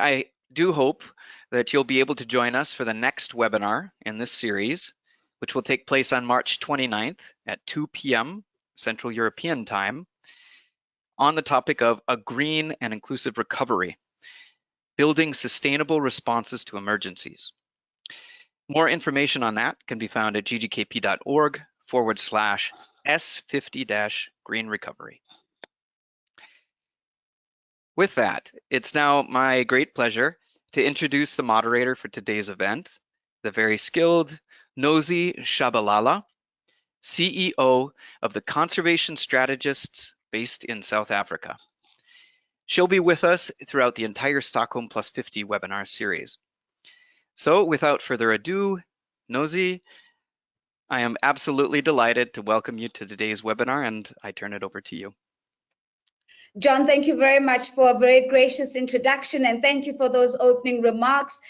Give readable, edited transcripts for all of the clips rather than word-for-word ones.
I do hope that you'll be able to join us for the next webinar in this series, which will take place on March 29th at 2 p.m. Central European Time on the topic of a green and inclusive recovery, building sustainable responses to emergencies. More information on that can be found at ggkp.org/S50-green recovery. With that, it's now my great pleasure to introduce the moderator for today's event, the very skilled Nosy Shabalala, CEO of the Conservation Strategists based in South Africa. She'll be with us throughout the entire Stockholm Plus 50 webinar series. So without further ado, Nosy, I am absolutely delighted to welcome you to today's webinar, and I turn it over to you. John, thank you very much for a very gracious introduction, and thank you for those opening remarks.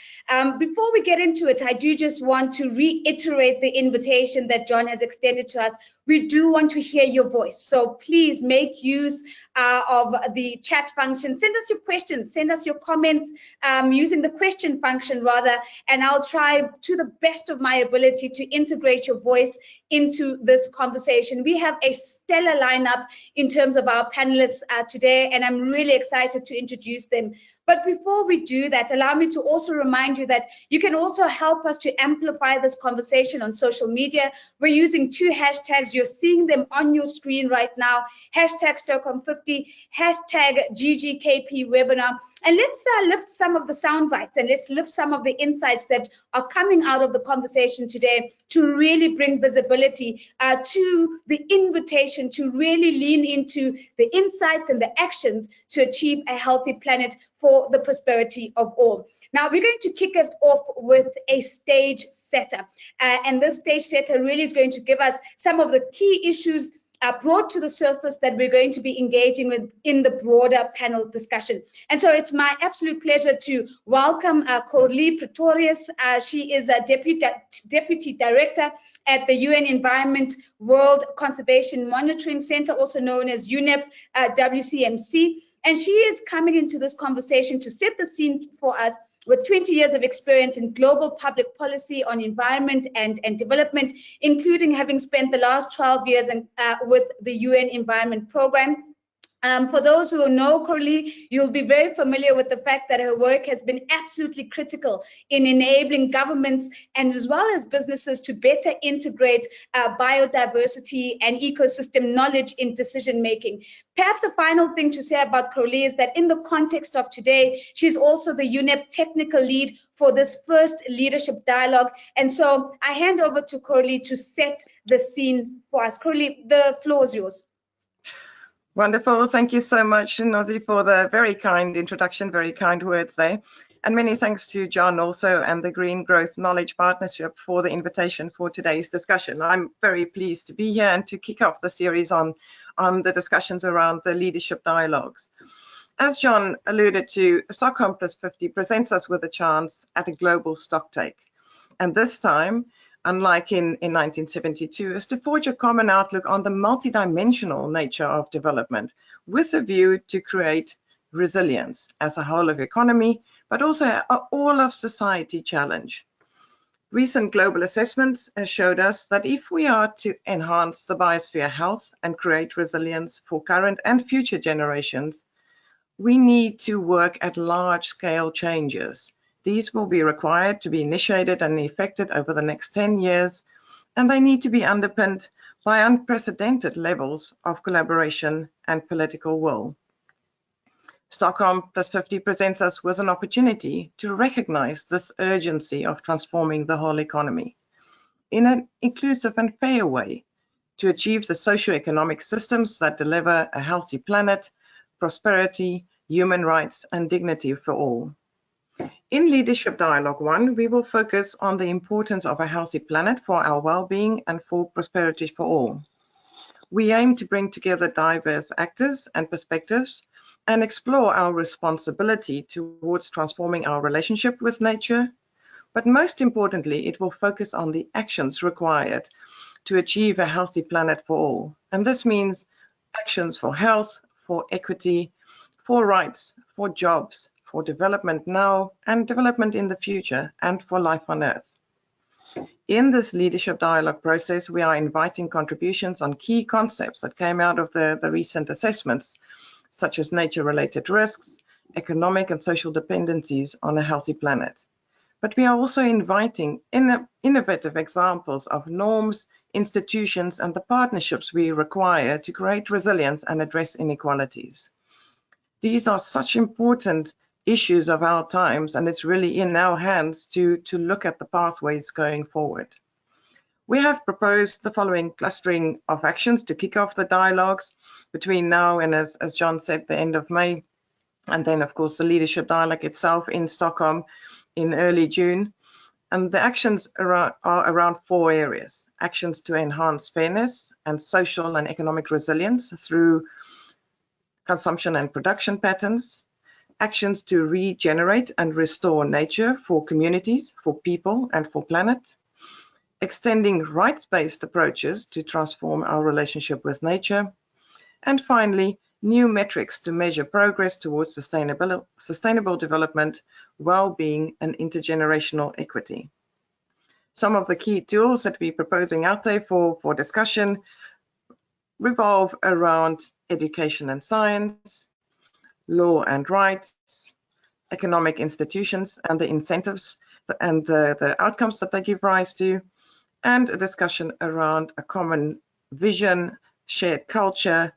Before we get into it, I do just want to reiterate the invitation that John has extended to us. We do want to hear your voice, so please make use of the chat function. Send us your questions, send us your comments using the question function rather, and I'll try to the best of my ability to integrate your voice into this conversation. We have a stellar lineup in terms of our panelists today, and I'm really excited to introduce them. But before we do that, allow me to also remind you that you can also help us to amplify this conversation on social media. We're using 2 hashtags. You're seeing them on your screen right now. Hashtag Stockholm50, hashtag GGKP webinar. And let's lift some of the sound bites and let's lift some of the insights that are coming out of the conversation today to really bring visibility to the invitation to really lean into the insights and the actions to achieve a healthy planet for the prosperity of all. Now, we're going to kick us off with a stage setter. And this stage setter really is going to give us some of the key issues brought to the surface that we're going to be engaging with in the broader panel discussion. And so it's my absolute pleasure to welcome Corli Pretorius. She is a deputy director at the UN Environment World Conservation Monitoring Center, also known as UNEP-WCMC. And she is coming into this conversation to set the scene for us with 20 years of experience in global public policy on environment and development, including having spent the last 12 years with the UN Environment Program. For those who know Corli, you'll be very familiar with the fact that her work has been absolutely critical in enabling governments and as well as businesses to better integrate biodiversity and ecosystem knowledge in decision making. Perhaps a final thing to say about Corli is that in the context of today, she's also the UNEP technical lead for this first leadership dialogue. And so I hand over to Corli to set the scene for us. Corli, the floor is yours. Wonderful. Thank you so much, Nosy, for the very kind introduction, very kind words there. And many thanks to John also and the Green Growth Knowledge Partnership for the invitation for today's discussion. I'm very pleased to be here and to kick off the series on the discussions around the leadership dialogues. As John alluded to, Stockholm Plus 50 presents us with a chance at a global stocktake. And this time, unlike in 1972, is to forge a common outlook on the multidimensional nature of development with a view to create resilience as a whole of economy, but also all of society challenge. Recent global assessments have showed us that if we are to enhance the biosphere health and create resilience for current and future generations, we need to work at large-scale changes. These will be required to be initiated and effected over the next 10 years, and they need to be underpinned by unprecedented levels of collaboration and political will. Stockholm Plus 50 presents us with an opportunity to recognize this urgency of transforming the whole economy in an inclusive and fair way to achieve the socio-economic systems that deliver a healthy planet, prosperity, human rights, and dignity for all. In Leadership Dialogue 1, we will focus on the importance of a healthy planet for our well-being and for prosperity for all. We aim to bring together diverse actors and perspectives and explore our responsibility towards transforming our relationship with nature. But most importantly, it will focus on the actions required to achieve a healthy planet for all. And this means actions for health, for equity, for rights, for jobs, for development now and development in the future, and for life on Earth. In this leadership dialogue process, we are inviting contributions on key concepts that came out of the recent assessments, such as nature-related risks, economic and social dependencies on a healthy planet. But we are also inviting innovative examples of norms, institutions, and the partnerships we require to create resilience and address inequalities. These are such important issues of our times, and it's really in our hands to look at the pathways going forward. We have proposed the following clustering of actions to kick off the dialogues between now and, as John said, the end of May, and then of course the leadership dialogue itself in Stockholm in early June. And the actions are around 4 areas: actions to enhance fairness and social and economic resilience through consumption and production patterns, actions to regenerate and restore nature for communities, for people, and for planet, extending rights-based approaches to transform our relationship with nature, and finally, new metrics to measure progress towards sustainable development, well-being, and intergenerational equity. Some of the key tools that we're proposing out there for discussion revolve around education and science, law and rights, economic institutions and the incentives and the outcomes that they give rise to, and a discussion around a common vision, shared culture,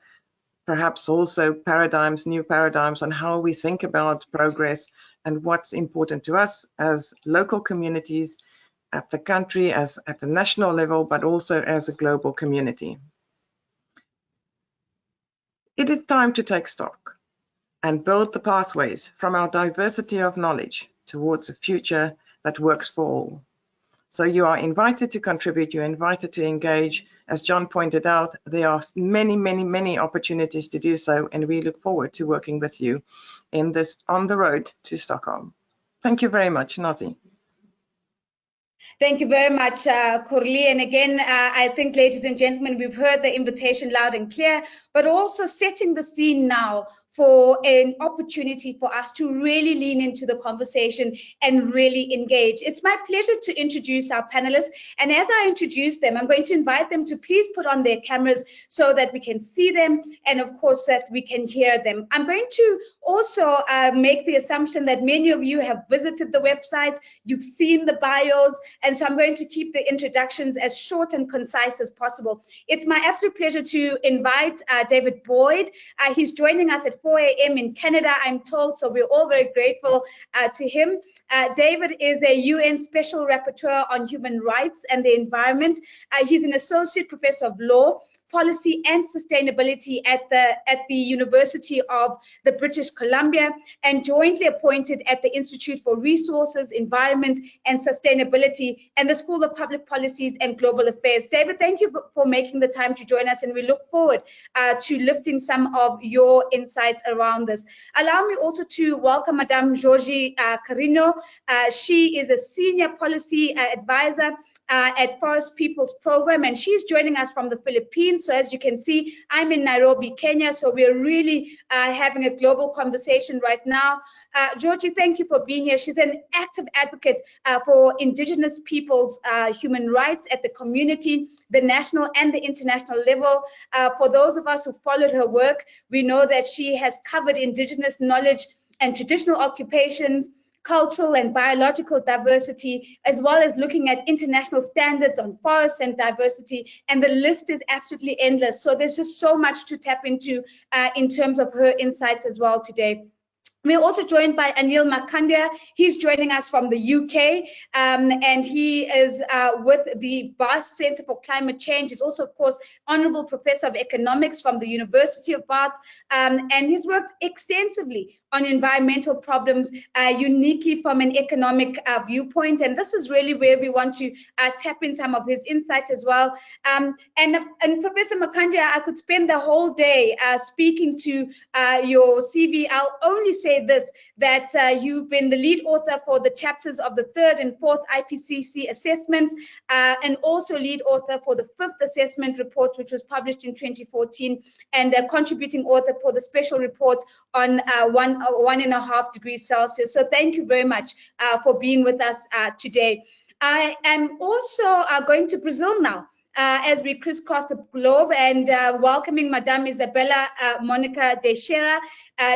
perhaps also paradigms, new paradigms on how we think about progress and what's important to us as local communities, at the country, as at the national level, but also as a global community. It is time to take stock and build the pathways from our diversity of knowledge towards a future that works for all. So you are invited to contribute, you're invited to engage. As John pointed out, there are many, many, many opportunities to do so, and we look forward to working with you in this on the road to Stockholm. Thank you very much, Nazi. Thank you very much, Corli. And again, I think, ladies and gentlemen, we've heard the invitation loud and clear, but also setting the scene now for an opportunity for us to really lean into the conversation and really engage. It's my pleasure to introduce our panelists. And as I introduce them, I'm going to invite them to please put on their cameras so that we can see them and, of course, that we can hear them. I'm going to also make the assumption that many of you have visited the website, you've seen the bios, and so I'm going to keep the introductions as short and concise as possible. It's my absolute pleasure to invite David Boyd. He's joining us at 4 a.m. in Canada, I'm told, so we're all very grateful to him. David is a UN Special Rapporteur on Human Rights and the Environment. He's an Associate Professor of Law, Policy and Sustainability at the University of the British Columbia, and jointly appointed at the Institute for Resources, Environment and Sustainability and the School of Public Policies and Global Affairs. David, thank you for making the time to join us, and we look forward to lifting some of your insights around this. Allow me also to welcome Madame Joji Cariño. She is a Senior Policy Advisor at Forest Peoples Program, and she's joining us from the Philippines. So as you can see, I'm in Nairobi, Kenya, so we're really having a global conversation right now. Joji, thank you for being here. She's an active advocate for Indigenous peoples' human rights at the community, the national and the international level. For those of us who followed her work, we know that she has covered Indigenous knowledge and traditional occupations, cultural and biological diversity, as well as looking at international standards on forests and diversity, and the list is absolutely endless. So there's just so much to tap into in terms of her insights as well today. We're also joined by Anil Markandya. He's joining us from the UK, and he is with the Basque Center for Climate Change. He's also, of course, Honorable Professor of Economics from the University of Bath, and he's worked extensively on environmental problems, uniquely from an economic viewpoint. And this is really where we want to tap in some of his insights as well. And Professor Markandya, I could spend the whole day speaking to your CV. I'll only say this, that you've been the lead author for the chapters of the 3rd and 4th IPCC assessments, and also lead author for the 5th assessment report, which was published in 2014, and a contributing author for the special report on 1.5 degrees Celsius. So thank you very much for being with us today. I am also going to Brazil now. As we crisscross the globe, and welcoming Madame Izabella Monica Teixeira.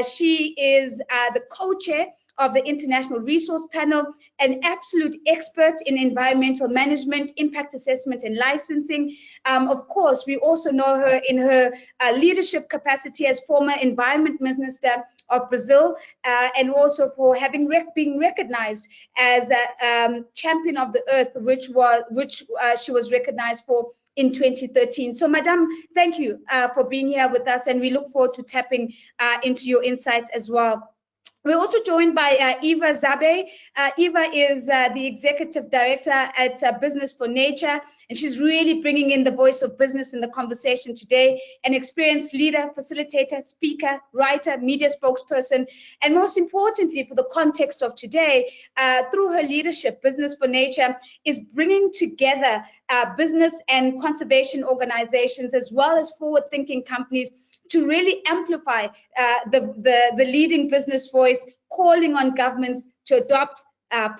She is the co-chair of the International Resource Panel, an absolute expert in environmental management, impact assessment, and licensing. Of course, we also know her in her leadership capacity as former Environment Minister of Brazil, and also for having been recognized as a champion of the earth, which she was recognized for in 2013. So, Madame, thank you for being here with us, and we look forward to tapping into your insights as well. We're also joined by Eva Zabey. Eva is the Executive Director at Business for Nature, and she's really bringing in the voice of business in the conversation today, an experienced leader, facilitator, speaker, writer, media spokesperson, and most importantly, for the context of today, through her leadership, Business for Nature is bringing together business and conservation organizations, as well as forward-thinking companies, to really amplify the leading business voice, calling on governments to adopt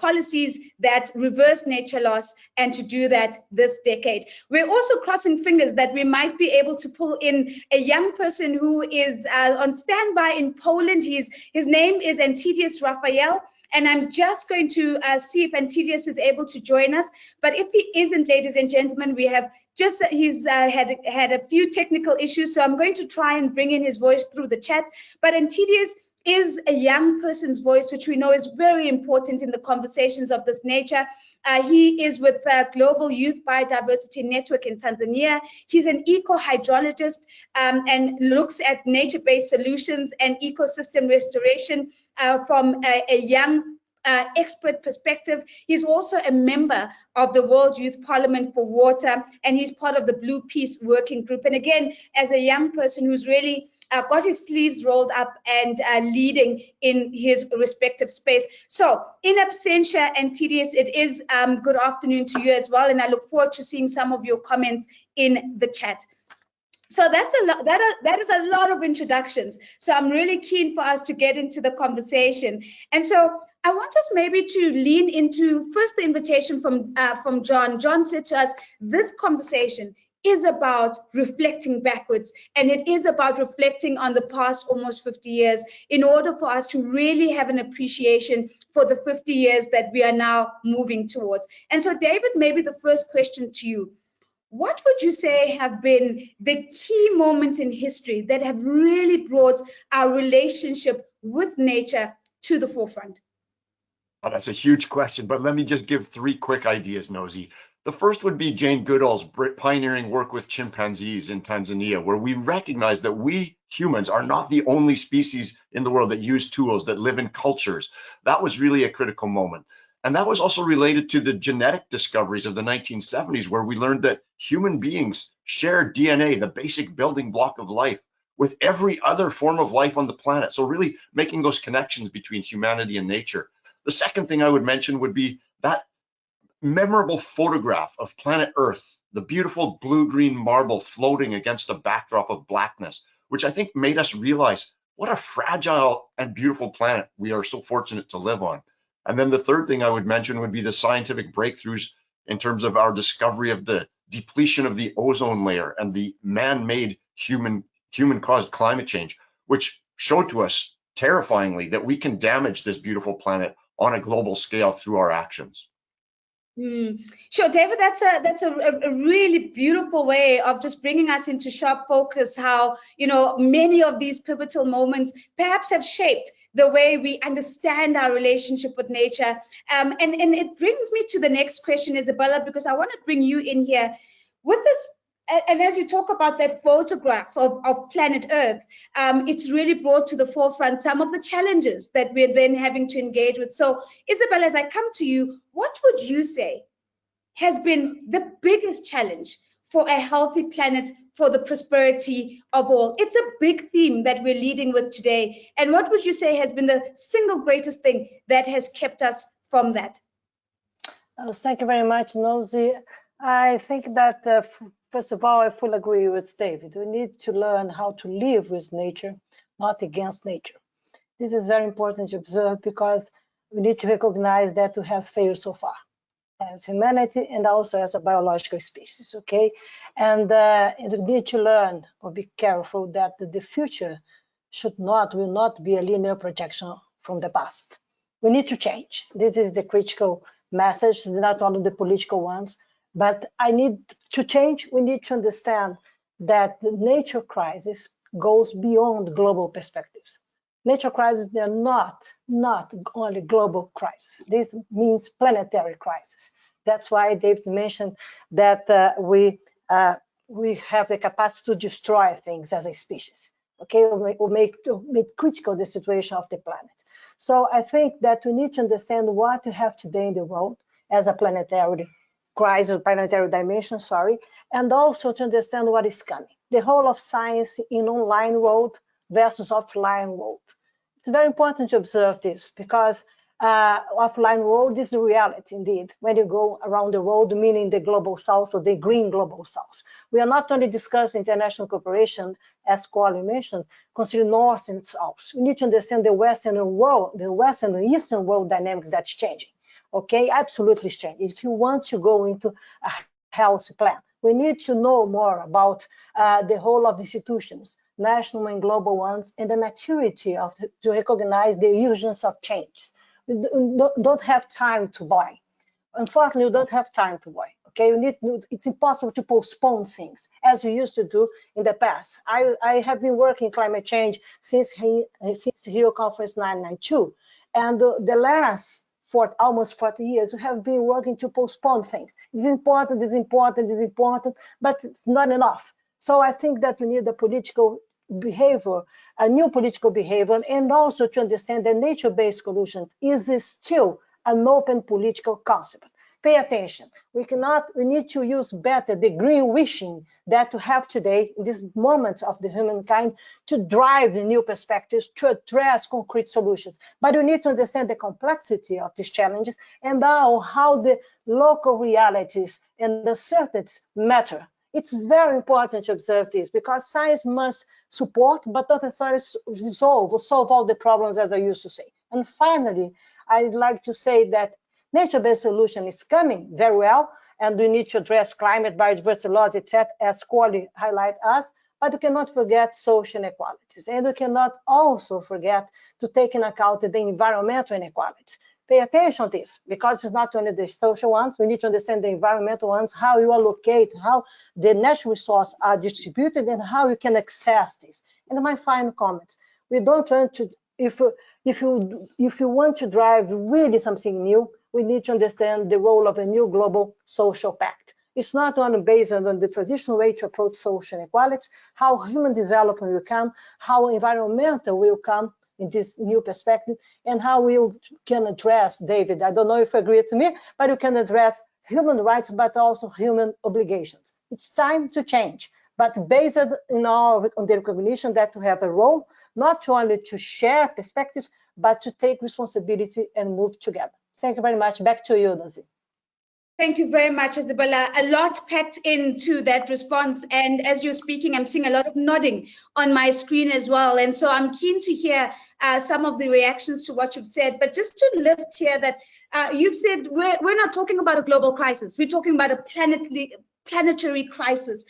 policies that reverse nature loss, and to do that this decade. We're also crossing fingers that we might be able to pull in a young person who is on standby in Poland. His name is Antidius Raphael. And I'm just going to see if Antidius is able to join us. But if he isn't, ladies and gentlemen, we have he's had a few technical issues. So I'm going to try and bring in his voice through the chat. But Antidius is a young person's voice, which we know is very important in the conversations of this nature. He is with the Global Youth Biodiversity Network in Tanzania. He's an eco-hydrologist and looks at nature-based solutions and ecosystem restoration from a young expert perspective. He's also a member of the World Youth Parliament for Water, and he's part of the Blue Peace Working Group. And again, as a young person who's really got his sleeves rolled up and leading in his respective space. So in absentia, Antidius, it is good afternoon to you as well, and I look forward to seeing some of your comments in the chat. So that's a lot. That is a lot of introductions. So I'm really keen for us to get into the conversation. And so I want us maybe to lean into first the invitation from John. John said to us, this conversation is about reflecting backwards, and it is about reflecting on the past almost 50 years in order for us to really have an appreciation for the 50 years that we are now moving towards. And so, David, maybe the first question to you. What would you say have been the key moments in history that have really brought our relationship with nature to the forefront? Oh, that's a huge question, but let me just give 3 quick ideas, Nosy. The first would be Jane Goodall's pioneering work with chimpanzees in Tanzania, where we recognize that we humans are not the only species in the world that use tools, that live in cultures. That was really a critical moment. And that was also related to the genetic discoveries of the 1970s, where we learned that human beings share DNA, the basic building block of life, with every other form of life on the planet. So really making those connections between humanity and nature. The second thing I would mention would be that memorable photograph of planet Earth, the beautiful blue-green marble floating against a backdrop of blackness, which I think made us realize what a fragile and beautiful planet we are so fortunate to live on. And then the third thing I would mention would be the scientific breakthroughs in terms of our discovery of the depletion of the ozone layer and the man-made human-caused climate change, which showed to us terrifyingly that we can damage this beautiful planet on a global scale through our actions. Sure, David, that's a really beautiful way of just bringing us into sharp focus how, you know, many of these pivotal moments perhaps have shaped the way we understand our relationship with nature. And it brings me to the next question, Izabella, because I want to bring you in here with this. And as you talk about that photograph of planet Earth, it's really brought to the forefront some of the challenges that we're then having to engage with. So, Izabella, as I come to you, what would you say has been the biggest challenge for a healthy planet, for the prosperity of all? It's a big theme that we're leading with today. And what would you say has been the single greatest thing that has kept us from that? Thank you very much, Nosy. I think that first of all, I fully agree with David. We need to learn how to live with nature, not against nature. This is very important to observe because we need to recognize that we have failed so far as humanity and also as a biological species, okay? And we need to learn or be careful that the future will not be a linear projection from the past. We need to change. This is the critical message, not only the political ones, but I need to change. We need to understand that the nature crisis goes beyond global perspectives. Nature crises, they're not only global crisis. This means planetary crisis. That's why David mentioned that we have the capacity to destroy things as a species. Okay, we make critical the situation of the planet. So I think that we need to understand what we have today in the world as a planetary crisis, planetary dimension, sorry, and also to understand what is coming. The whole of science in online world versus offline world. It's very important to observe this because offline world is the reality indeed. When you go around the world, meaning the global south or the green global south, we are not only discussing international cooperation, as Corli mentioned, considering north and south. We need to understand the Western world, the Western and Eastern world dynamics that's changing. Okay, absolutely changing. If you want to go into a health plan, we need to know more about the whole of the institutions, national and global ones, and the maturity to recognize the urgence of change. We don't have time to buy. Unfortunately, we don't have time to buy. Okay, it's impossible to postpone things as we used to do in the past. I have been working climate change since Rio Conference 992, and the last almost 40 years, we have been working to postpone things. It's important, but it's not enough. So I think that we need a political behavior, a new political behavior, and also to understand that nature-based solutions is still an open political concept. Pay attention. We need to use better the green wishing that we have today in this moment of the humankind to drive the new perspectives, to address concrete solutions. But we need to understand the complexity of these challenges and how the local realities and the certainties matter. It's very important to observe this because science must support, but not necessarily solve all the problems, as I used to say. And finally, I'd like to say that nature-based solution is coming very well, and we need to address climate, biodiversity laws, etc., as Corli highlight us, but we cannot forget social inequalities, and we cannot also forget to take into account the environmental inequalities. Pay attention to this, because it's not only the social ones, we need to understand the environmental ones, how you allocate, how the natural resources are distributed, and how you can access this. And my final comment, we don't want to, if you want to drive really something new, we need to understand the role of a new global social pact. It's not only based on the traditional way to approach social inequalities, how human development will come, how environmental will come in this new perspective, and how we can address, David, I don't know if you agree with me, but you can address human rights, but also human obligations. It's time to change, but based on the recognition that we have a role, not only to share perspectives, but to take responsibility and move together. Thank you very much. Back to you, Nozi. Thank you very much, Izabella. A lot packed into that response. And as you're speaking, I'm seeing a lot of nodding on my screen as well. And so I'm keen to hear some of the reactions to what you've said. But just to lift here that you've said we're not talking about a global crisis. We're talking about a planetary crisis.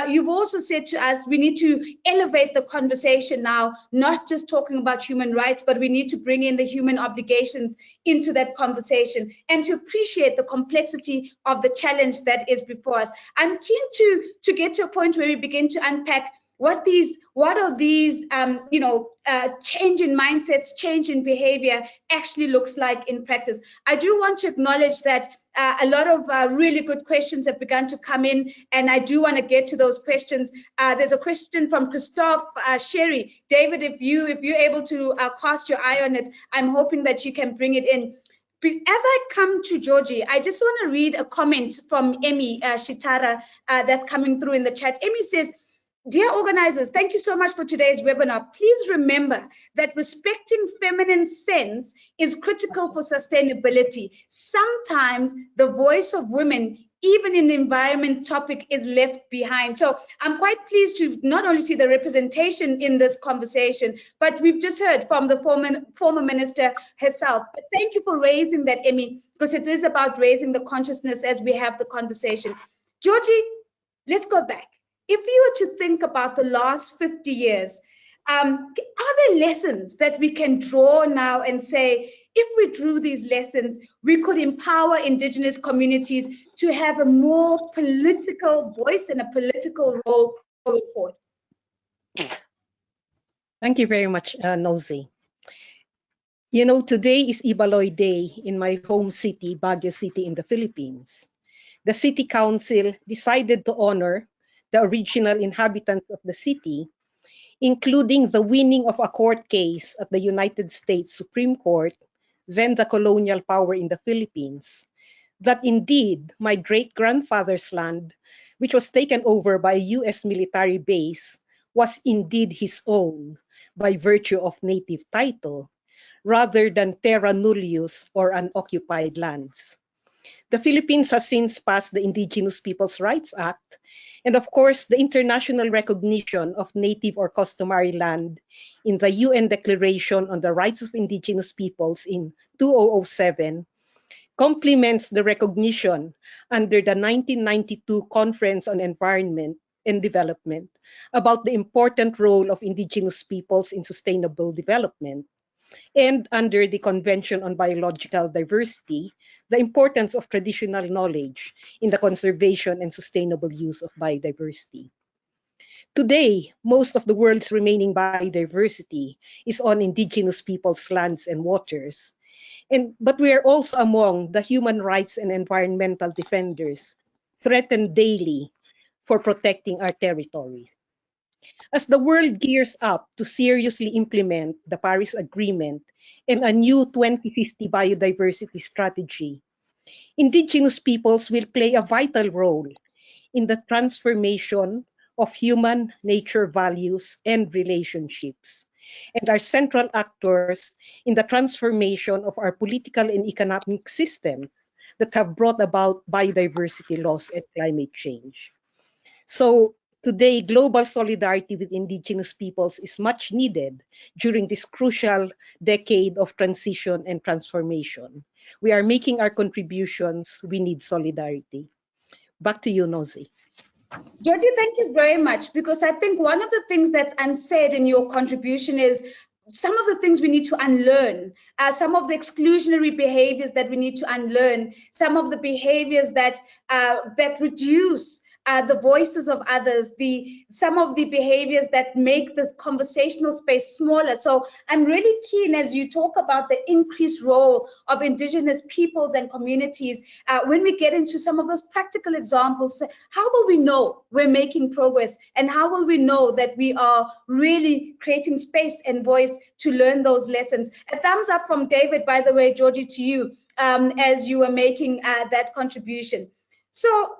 You've also said to us, we need to elevate the conversation now, not just talking about human rights, but we need to bring in the human obligations into that conversation and to appreciate the complexity of the challenge that is before us. I'm keen to get to a point where we begin to unpack what are these change in mindsets, change in behavior actually looks like in practice. I do want to acknowledge that a lot of really good questions have begun to come in, and I do want to get to those questions. There's a question from Christophe Sherry. David, if you're able to cast your eye on it, I'm hoping that you can bring it in. As I come to Joji, I just want to read a comment from Emmy Shitara that's coming through in the chat. Emmy says, "Dear organizers, thank you so much for today's webinar. Please remember that respecting feminine sense is critical for sustainability. Sometimes the voice of women even in the environment topic is left behind. So I'm quite pleased to not only see the representation in this conversation, but we've just heard from the former minister herself. But thank you for raising that, Emmy, because it is about raising the consciousness as we have the conversation. Joji, let's go back. If you were to think about the last 50 years, are there lessons that we can draw now and say, if we drew these lessons, we could empower Indigenous communities to have a more political voice and a political role going forward? Thank you very much, Nosy. You know, today is Ibaloy Day in my home city, Baguio City in the Philippines. The city council decided to honor the original inhabitants of the city, including the winning of a court case at the United States Supreme Court, then the colonial power in the Philippines, that indeed my great-grandfather's land, which was taken over by a US military base, was indeed his own by virtue of native title, rather than terra nullius or unoccupied lands. The Philippines has since passed the Indigenous Peoples' Rights Act, and of course, the international recognition of native or customary land in the UN Declaration on the Rights of Indigenous Peoples in 2007 complements the recognition under the 1992 Conference on Environment and Development about the important role of Indigenous peoples in sustainable development, and under the Convention on Biological Diversity, the importance of traditional knowledge in the conservation and sustainable use of biodiversity. Today, most of the world's remaining biodiversity is on Indigenous peoples' lands and waters. But we are also among the human rights and environmental defenders threatened daily for protecting our territories. As the world gears up to seriously implement the Paris Agreement and a new 2050 biodiversity strategy, Indigenous peoples will play a vital role in the transformation of human nature values and relationships, and are central actors in the transformation of our political and economic systems that have brought about biodiversity loss and climate change. So today, global solidarity with Indigenous peoples is much needed during this crucial decade of transition and transformation. We are making our contributions. We need solidarity. Back to you, Nosy. Joji, thank you very much, because I think one of the things that's unsaid in your contribution is some of the things we need to unlearn, some of the exclusionary behaviors that we need to unlearn, some of the behaviors that reduce the voices of others, some of the behaviors that make this conversational space smaller. So I'm really keen as you talk about the increased role of Indigenous peoples and communities, when we get into some of those practical examples, how will we know we're making progress, and how will we know that we are really creating space and voice to learn those lessons? A thumbs up from David, by the way, Joji, to you as you were making that contribution. So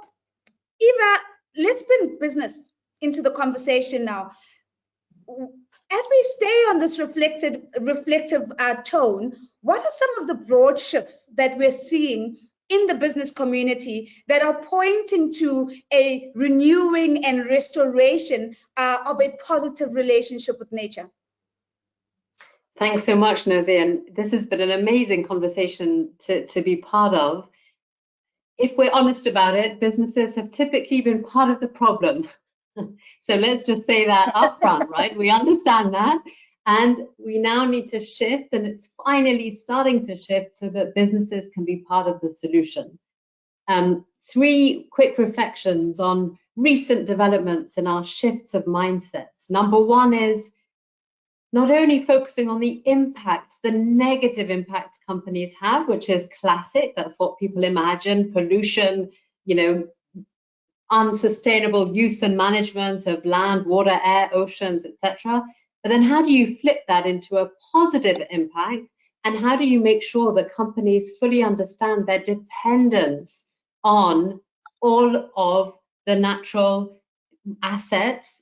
Eva, let's bring business into the conversation now. As we stay on this reflective tone, what are some of the broad shifts that we're seeing in the business community that are pointing to a renewing and restoration of a positive relationship with nature? Thanks so much, Nosy, and this has been an amazing conversation to be part of. If we're honest about it, businesses have typically been part of the problem. So let's just say that up front, right? We understand that. And we now need to shift, and it's finally starting to shift so that businesses can be part of the solution. 3 quick reflections on recent developments in our shifts of mindsets. Number 1 is not only focusing on the impact, the negative impact companies have, which is classic, that's what people imagine, pollution, unsustainable use and management of land, water, air, oceans, etc. But then how do you flip that into a positive impact? And how do you make sure that companies fully understand their dependence on all of the natural assets,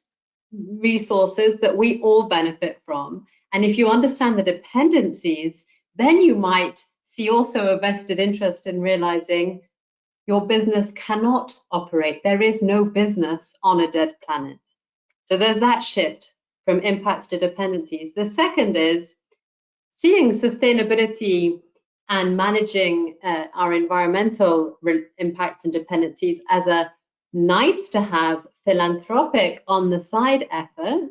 resources that we all benefit from? And if you understand the dependencies, then you might see also a vested interest in realizing your business cannot operate. There is no business on a dead planet. So there's that shift from impacts to dependencies. The second is seeing sustainability and managing our environmental impacts and dependencies as a nice to have philanthropic on the side effort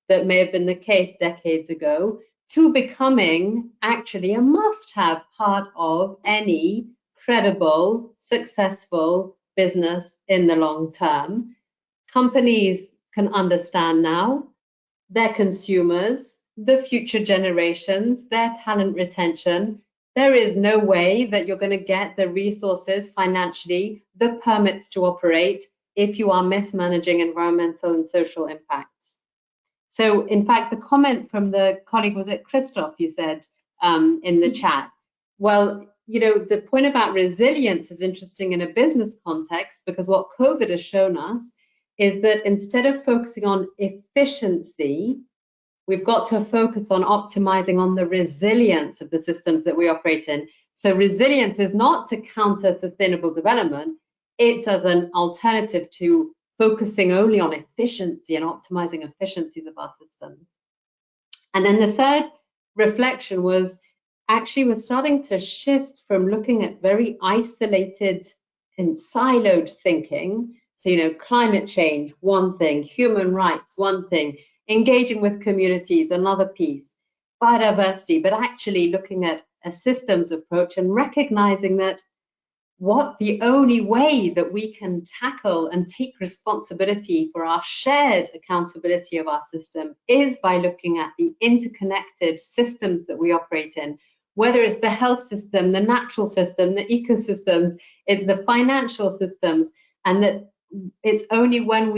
that may have been the case decades ago, to becoming actually a must-have part of any credible, successful business in the long term. Companies can understand now, their consumers, the future generations, their talent retention. There is no way that you're going to get the resources financially, the permits to operate, if you are mismanaging environmental and social impacts. So in fact, the comment from the colleague, was it Christoph, you said in the chat? Well, you know, the point about resilience is interesting in a business context, because what COVID has shown us is that instead of focusing on efficiency, we've got to focus on optimizing on the resilience of the systems that we operate in. So resilience is not to counter sustainable development, it's as an alternative to focusing only on efficiency and optimizing efficiencies of our systems. And then the third reflection was, actually we're starting to shift from looking at very isolated and siloed thinking. So, you know, climate change, one thing, human rights, one thing, engaging with communities, another piece, biodiversity, but actually looking at a systems approach and recognizing that the only way that we can tackle and take responsibility for our shared accountability of our system is by looking at the interconnected systems that we operate in, whether it's the health system, the natural system, the ecosystems, the financial systems, and that it's only when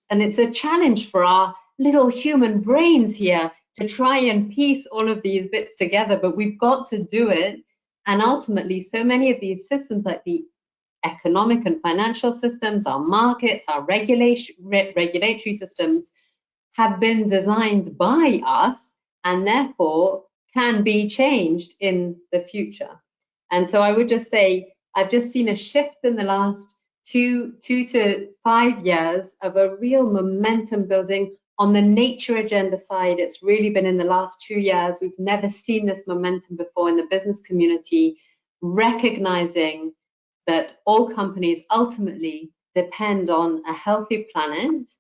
and it's a challenge for our little human brains here to try and piece all of these bits together, but we've got to do it. And ultimately, so many of these systems, like the economic and financial systems, our markets, our regulatory systems, have been designed by us and therefore can be changed in the future. And so I would just say, I've just seen a shift in the last two to 5 years of a real momentum building. On the nature agenda side, it's really been in the last 2 years. We've never seen this momentum before in the business community, recognizing that all companies ultimately depend on a healthy planet,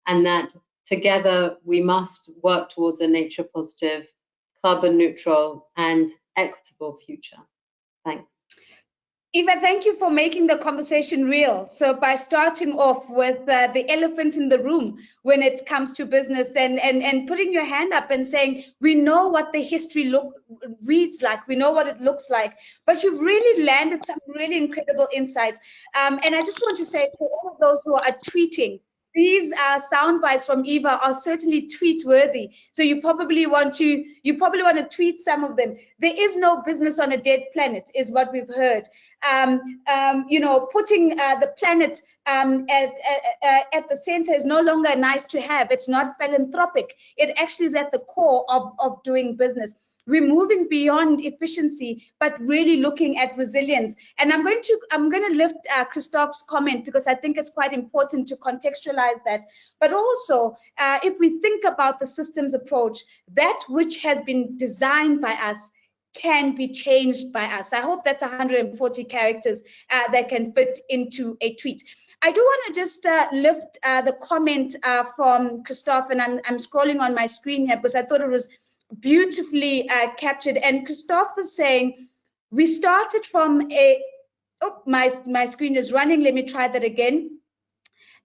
and that together we must work towards a nature positive, carbon neutral, and equitable future. Thanks. Eva, thank you for making the conversation real. So by starting off with the elephant in the room when it comes to business, and putting your hand up and saying, we know what the history reads like, we know what it looks like, but you've really landed some really incredible insights. And I just want to say to all of those who are tweeting, these sound bites from Eva are certainly tweet worthy. So you probably want to tweet some of them. There is no business on a dead planet, is what we've heard. You know, putting the planet at the center is no longer nice to have. It's not philanthropic. It actually is at the core of doing business. We're moving beyond efficiency, but really looking at resilience. And I'm going to lift Christoph's comment, because I think it's quite important to contextualize that. But also, if we think about the systems approach, that which has been designed by us can be changed by us. I hope that's 140 characters that can fit into a tweet. I do want to just lift the comment from Christoph, and I'm scrolling on my screen here because I thought it was beautifully captured. And Christoph was saying, we started from my screen is running. Let me try that again.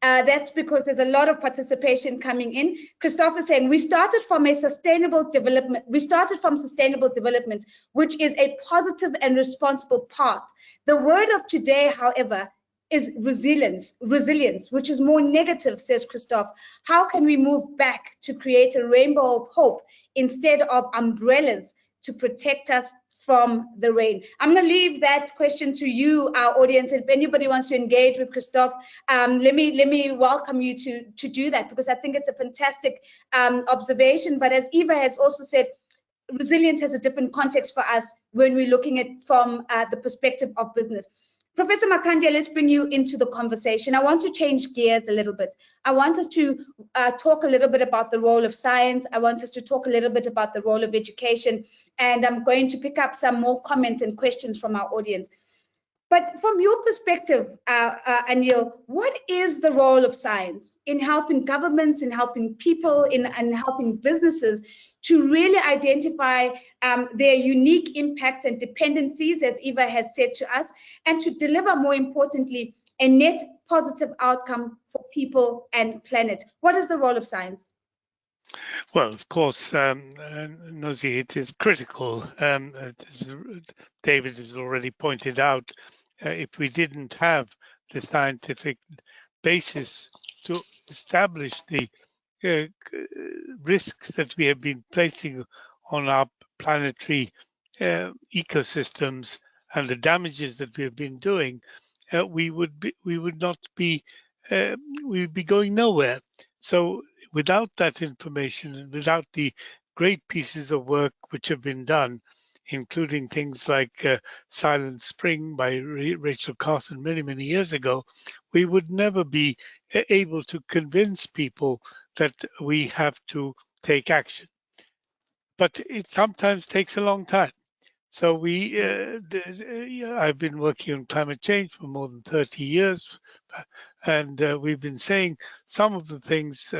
That's because there's a lot of participation coming in. Christoph is saying, we started from sustainable development, which is a positive and responsible path. The word of today, however, is resilience, which is more negative, says Christoph. How can we move back to create a rainbow of hope instead of umbrellas to protect us from the rain? I'm going to leave that question to you, our audience. If anybody wants to engage with Christoph, let me welcome you to do that, because I think it's a fantastic observation. But as Eva has also said, resilience has a different context for us when we're looking at from the perspective of business. Professor Markandya, let's bring you into the conversation. I want to change gears a little bit. I want us to talk a little bit about the role of science. I want us to talk a little bit about the role of education. And I'm going to pick up some more comments and questions from our audience. But from your perspective, Anil, what is the role of science in helping governments, in helping people, in helping businesses to really identify their unique impacts and dependencies, as Eva has said to us, and to deliver, more importantly, a net positive outcome for people and planet? What is the role of science? Well, of course, Nosy, it is critical. As David has already pointed out, if we didn't have the scientific basis to establish the risks that we have been placing on our planetary ecosystems and the damages that we have been doing, we would be going nowhere. So without that information and without the great pieces of work which have been done, including things like Silent Spring by Rachel Carson many years ago, we would never be able to convince people that we have to take action. But it sometimes takes a long time. So I've been working on climate change for more than 30 years, and we've been saying some of the things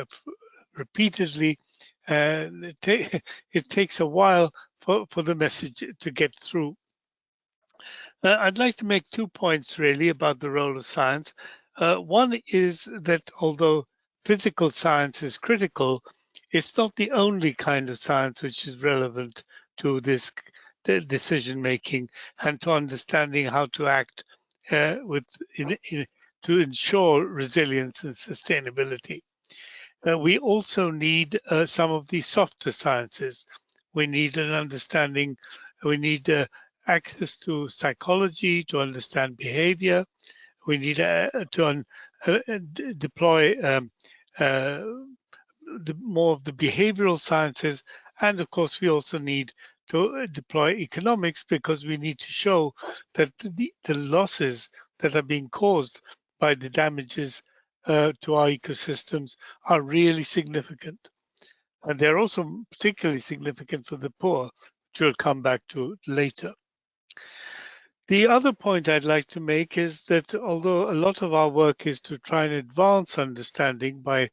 repeatedly. It takes a while for the message to get through. I'd like to make 2 points really about the role of science. One is that although physical science is critical, it's not the only kind of science which is relevant to this decision making and to understanding how to act to ensure resilience and sustainability. We also need some of the softer sciences. We need an understanding, we need access to psychology to understand behavior. We need to deploy more of the behavioral sciences. And of course, we also need to deploy economics, because we need to show that the losses that are being caused by the damages to our ecosystems are really significant. And they're also particularly significant for the poor, which we'll come back to later. The other point I'd like to make is that although a lot of our work is to try and advance understanding by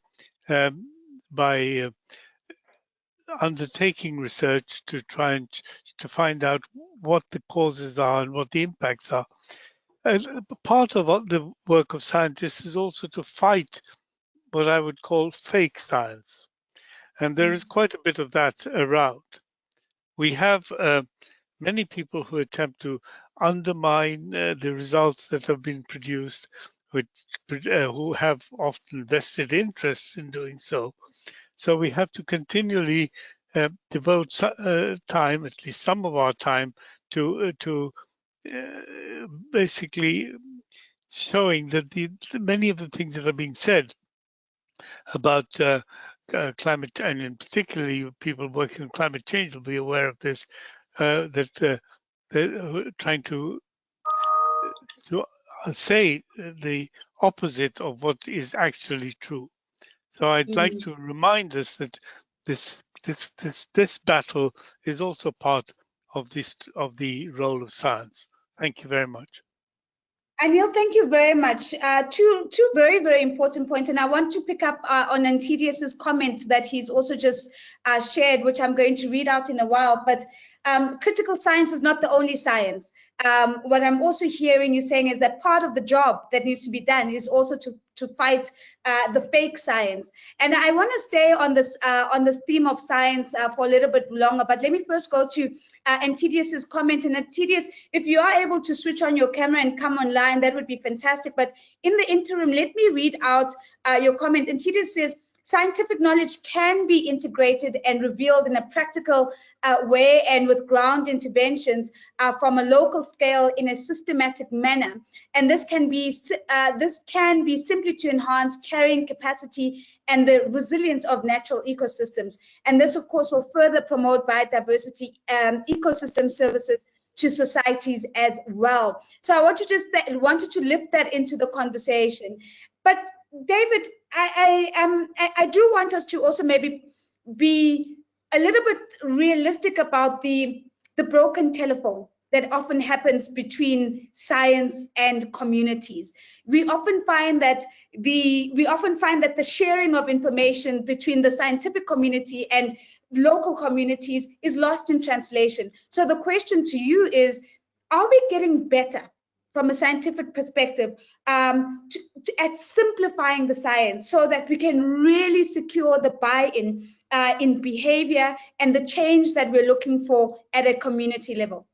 undertaking research to try and to find out what the causes are and what the impacts are, part of the work of scientists is also to fight what I would call fake science. And there is quite a bit of that around. We have many people who attempt to undermine the results that have been produced, who have often vested interests in doing so. So we have to continually devote time, at least some of our time, to basically showing that many of the things that are being said about climate, and in particularly people working on climate change will be aware of this, that they're trying to say the opposite of what is actually true. So I'd like to remind us that this battle is also part of the role of science. Thank you very much. Anil, thank you very much. Two very important points, and I want to pick up on Antidius's comment that he's also just shared, which I'm going to read out in a while. But critical science is not the only science. What I'm also hearing you saying is that part of the job that needs to be done is also to fight the fake science. And I want to stay on this theme of science for a little bit longer. But let me first go to Antidius's comment. And Antidius, if you are able to switch on your camera and come online, that would be fantastic. But in the interim, let me read out your comment. Antidius says, scientific knowledge can be integrated and revealed in a practical way and with ground interventions from a local scale in a systematic manner. And this can be simply to enhance carrying capacity and the resilience of natural ecosystems. And this, of course, will further promote biodiversity ecosystem services to societies as well. So I wanted to lift that into the conversation. But David, I do want us to also maybe be a little bit realistic about the broken telephone that often happens between science and communities. We often find that the sharing of information between the scientific community and local communities is lost in translation. So the question to you is, are we getting better from a scientific perspective at simplifying the science so that we can really secure the buy-in in behavior and the change that we're looking for at a community level?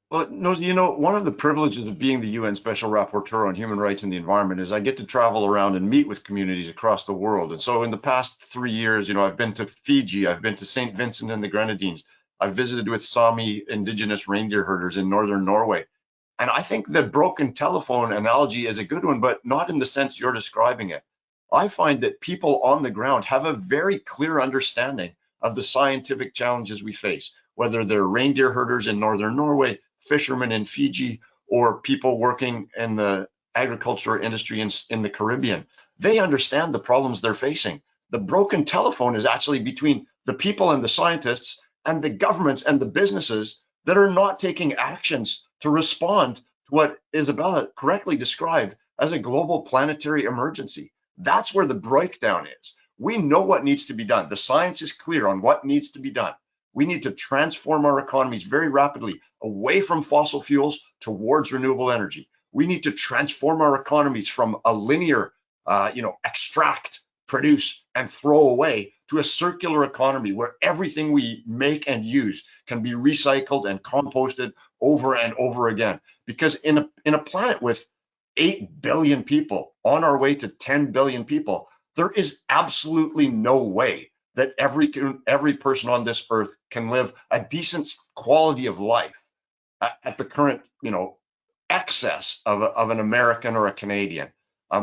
Well, Nosy, you know, one of the privileges of being the UN Special Rapporteur on Human Rights and the Environment is I get to travel around and meet with communities across the world. And so in the past 3 years, you know, I've been to Fiji, I've been to St. Vincent and the Grenadines, I've visited with Sami indigenous reindeer herders in northern Norway. And I think the broken telephone analogy is a good one, but not in the sense you're describing it. I find that people on the ground have a very clear understanding of the scientific challenges we face, whether they're reindeer herders in northern Norway, fishermen in Fiji, or people working in the agriculture industry in the Caribbean. They understand the problems they're facing. The broken telephone is actually between the people and the scientists and the governments and the businesses that are not taking actions to respond to what Izabella correctly described as a global planetary emergency. That's where the breakdown is. We know what needs to be done. The science is clear on what needs to be done. We need to transform our economies very rapidly away from fossil fuels towards renewable energy. We need to transform our economies from a linear, extract, produce, and throw away to a circular economy where everything we make and use can be recycled and composted over and over again. Because in a planet with 8 billion people on our way to 10 billion people, there is absolutely no way that every person on this earth can live a decent quality of life at the current, excess of an American or a Canadian.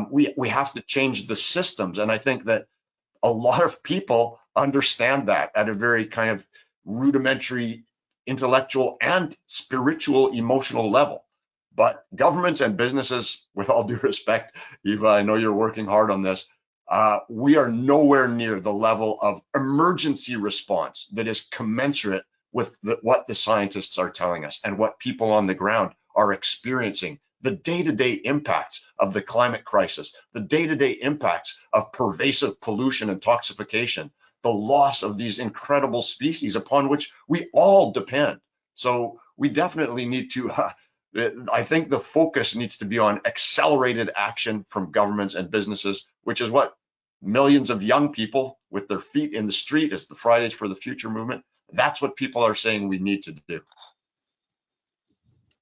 We have to change the systems, and I think that a lot of people understand that at a very kind of rudimentary intellectual and spiritual, emotional level. But governments and businesses, with all due respect, Eva, I know you're working hard on this, we are nowhere near the level of emergency response that is commensurate with what the scientists are telling us and what people on the ground are experiencing. The day-to-day impacts of the climate crisis, the day-to-day impacts of pervasive pollution and toxification, the loss of these incredible species upon which we all depend. So we definitely need to, I think the focus needs to be on accelerated action from governments and businesses, which is what millions of young people with their feet in the street as the Fridays for the Future movement, that's what people are saying we need to do.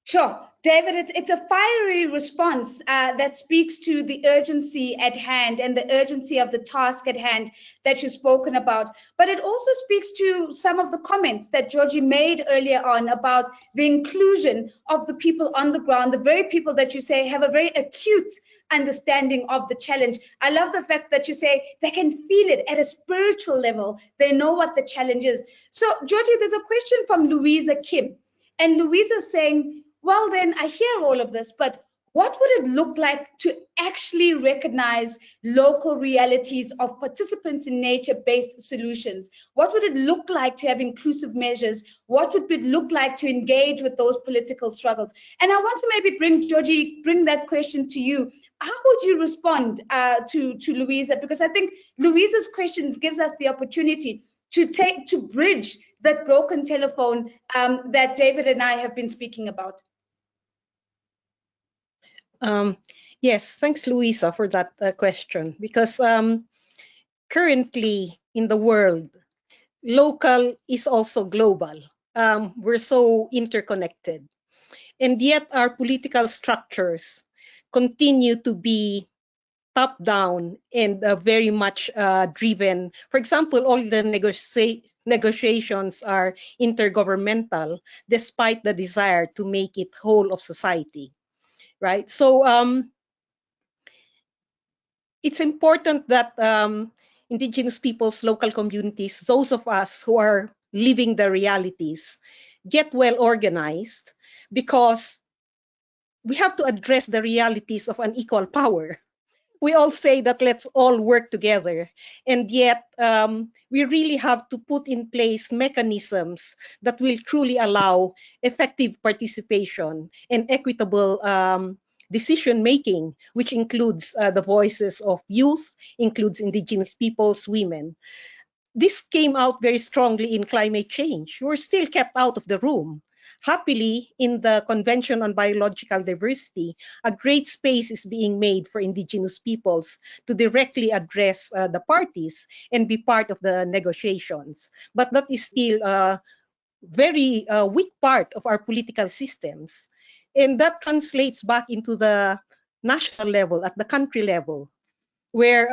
Sure. David, it's a fiery response that speaks to the urgency at hand and the urgency of the task at hand that you've spoken about. But it also speaks to some of the comments that Joji made earlier on about the inclusion of the people on the ground, the very people that you say have a very acute understanding of the challenge. I love the fact that you say they can feel it at a spiritual level. They know what the challenge is. So, Joji, there's a question from Louisa Kim. And Louisa's saying, well, then I hear all of this, but what would it look like to actually recognize local realities of participants in nature-based solutions? What would it look like to have inclusive measures? What would it look like to engage with those political struggles? And I want to maybe bring that question to you. How would you respond to Louisa? Because I think Louisa's question gives us the opportunity to bridge that broken telephone that David and I have been speaking about. Yes, thanks, Louisa, for that question. Because currently in the world, local is also global. We're so interconnected. And yet our political structures continue to be top-down and very much driven. For example, all the negotiations are intergovernmental, despite the desire to make it whole of society, right? So it's important that indigenous peoples, local communities, those of us who are living the realities, get well organized, because we have to address the realities of unequal power. We all say that let's all work together, and yet we really have to put in place mechanisms that will truly allow effective participation and equitable decision making, which includes the voices of youth, includes indigenous peoples, women. This came out very strongly in climate change. We're still kept out of the room. Happily, in the Convention on Biological Diversity, a great space is being made for indigenous peoples to directly address the parties and be part of the negotiations. But that is still a very weak part of our political systems. And that translates back into the national level, at the country level, where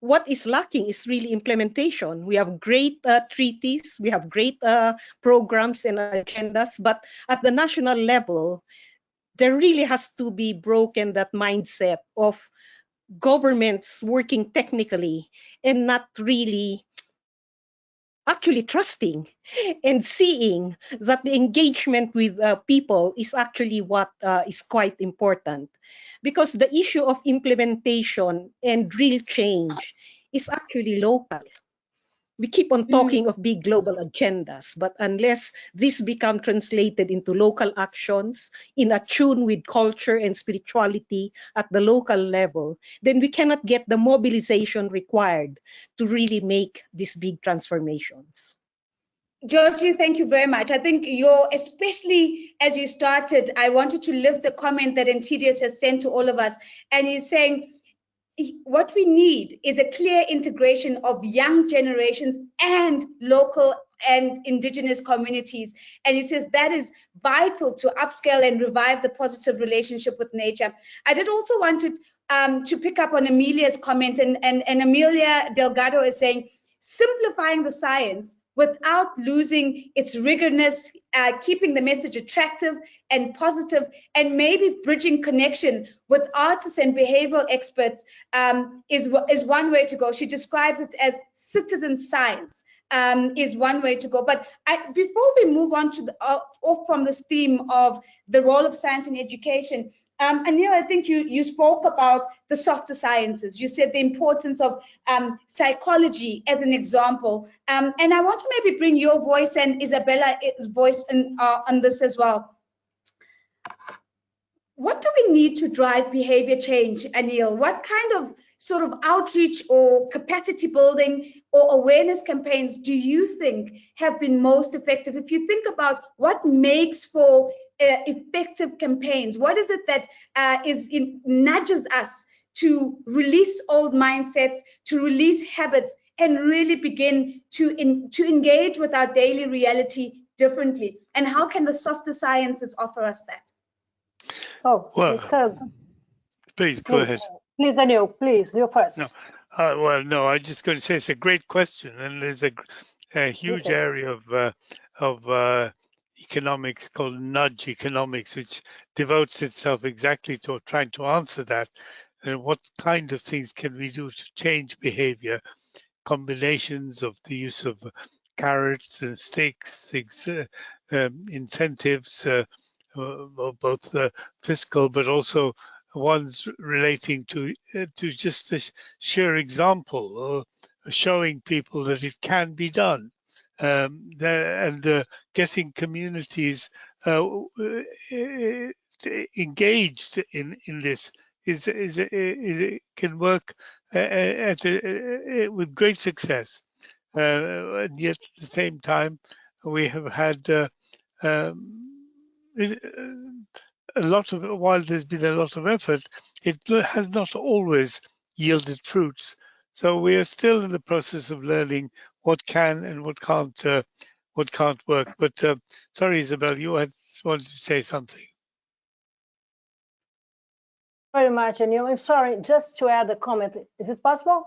what is lacking is really implementation. We have great treaties, we have great programs and agendas, but at the national level, there really has to be broken that mindset of governments working technically and not really actually trusting and seeing that the engagement with people is actually what is quite important. Because the issue of implementation and real change is actually local. We keep on talking of big global agendas, but unless this become translated into local actions in a tune with culture and spirituality at the local level, then we cannot get the mobilization required to really make these big transformations. Joji, thank you very much. I think especially as you started, I wanted to lift a comment that Antidius has sent to all of us, and he's saying, what we need is a clear integration of young generations and local and indigenous communities. And he says that is vital to upscale and revive the positive relationship with nature. I did also want to pick up on Amelia's comment, and Amelia Delgado is saying, simplifying the science without losing its rigorousness, keeping the message attractive and positive, and maybe bridging connection with artists and behavioral experts is one way to go. She describes it as citizen science is one way to go. But before we move on to off from this theme of the role of science in education, Anil, I think you spoke about the softer sciences. You said the importance of psychology as an example. And I want to maybe bring your voice and Izabella's voice on this as well. What do we need to drive behavior change, Anil? What kind of sort of outreach or capacity building or awareness campaigns do you think have been most effective? If you think about what makes for effective campaigns, what is it that nudges us to release old mindsets, to release habits, and really begin to engage with our daily reality differently? And how can the softer sciences offer us that? Oh, well, please go ahead. Please, Anil, please, you first. No, well, no, I'm just going to say it's a great question, and there's a huge area of economics called nudge economics, which devotes itself exactly to trying to answer that. And what kind of things can we do to change behavior? Combinations of the use of carrots and sticks, incentives, both fiscal, but also ones relating to just this sheer example, or showing people that it can be done, and getting communities engaged in this can work with great success. And yet at the same time, we have had while there's been a lot of effort, it has not always yielded fruits. So we are still in the process of learning what can and what can't work. But sorry, Izabella, you wanted to say something. Very much, and I'm sorry, just to add a comment. Is it possible?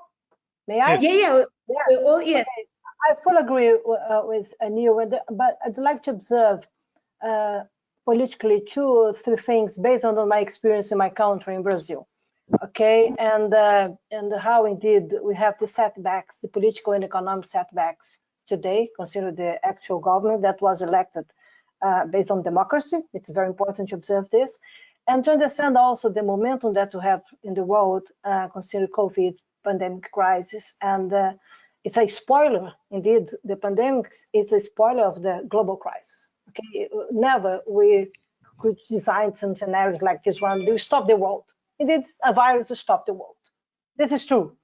May I? Yes. Yeah. Yes. All yes. Okay. I fully agree with Anil, but I'd like to observe politically 2 or 3 things based on my experience in my country, in Brazil. Okay, and how indeed we have the setbacks, the political and economic setbacks today, consider the actual government that was elected based on democracy. It's very important to observe this. And to understand also the momentum that we have in the world, consider COVID pandemic crisis. And it's a spoiler, indeed, the pandemic is a spoiler of the global crisis. Okay, never we could design some scenarios like this one to stop the world. It is a virus to stop the world. This is true.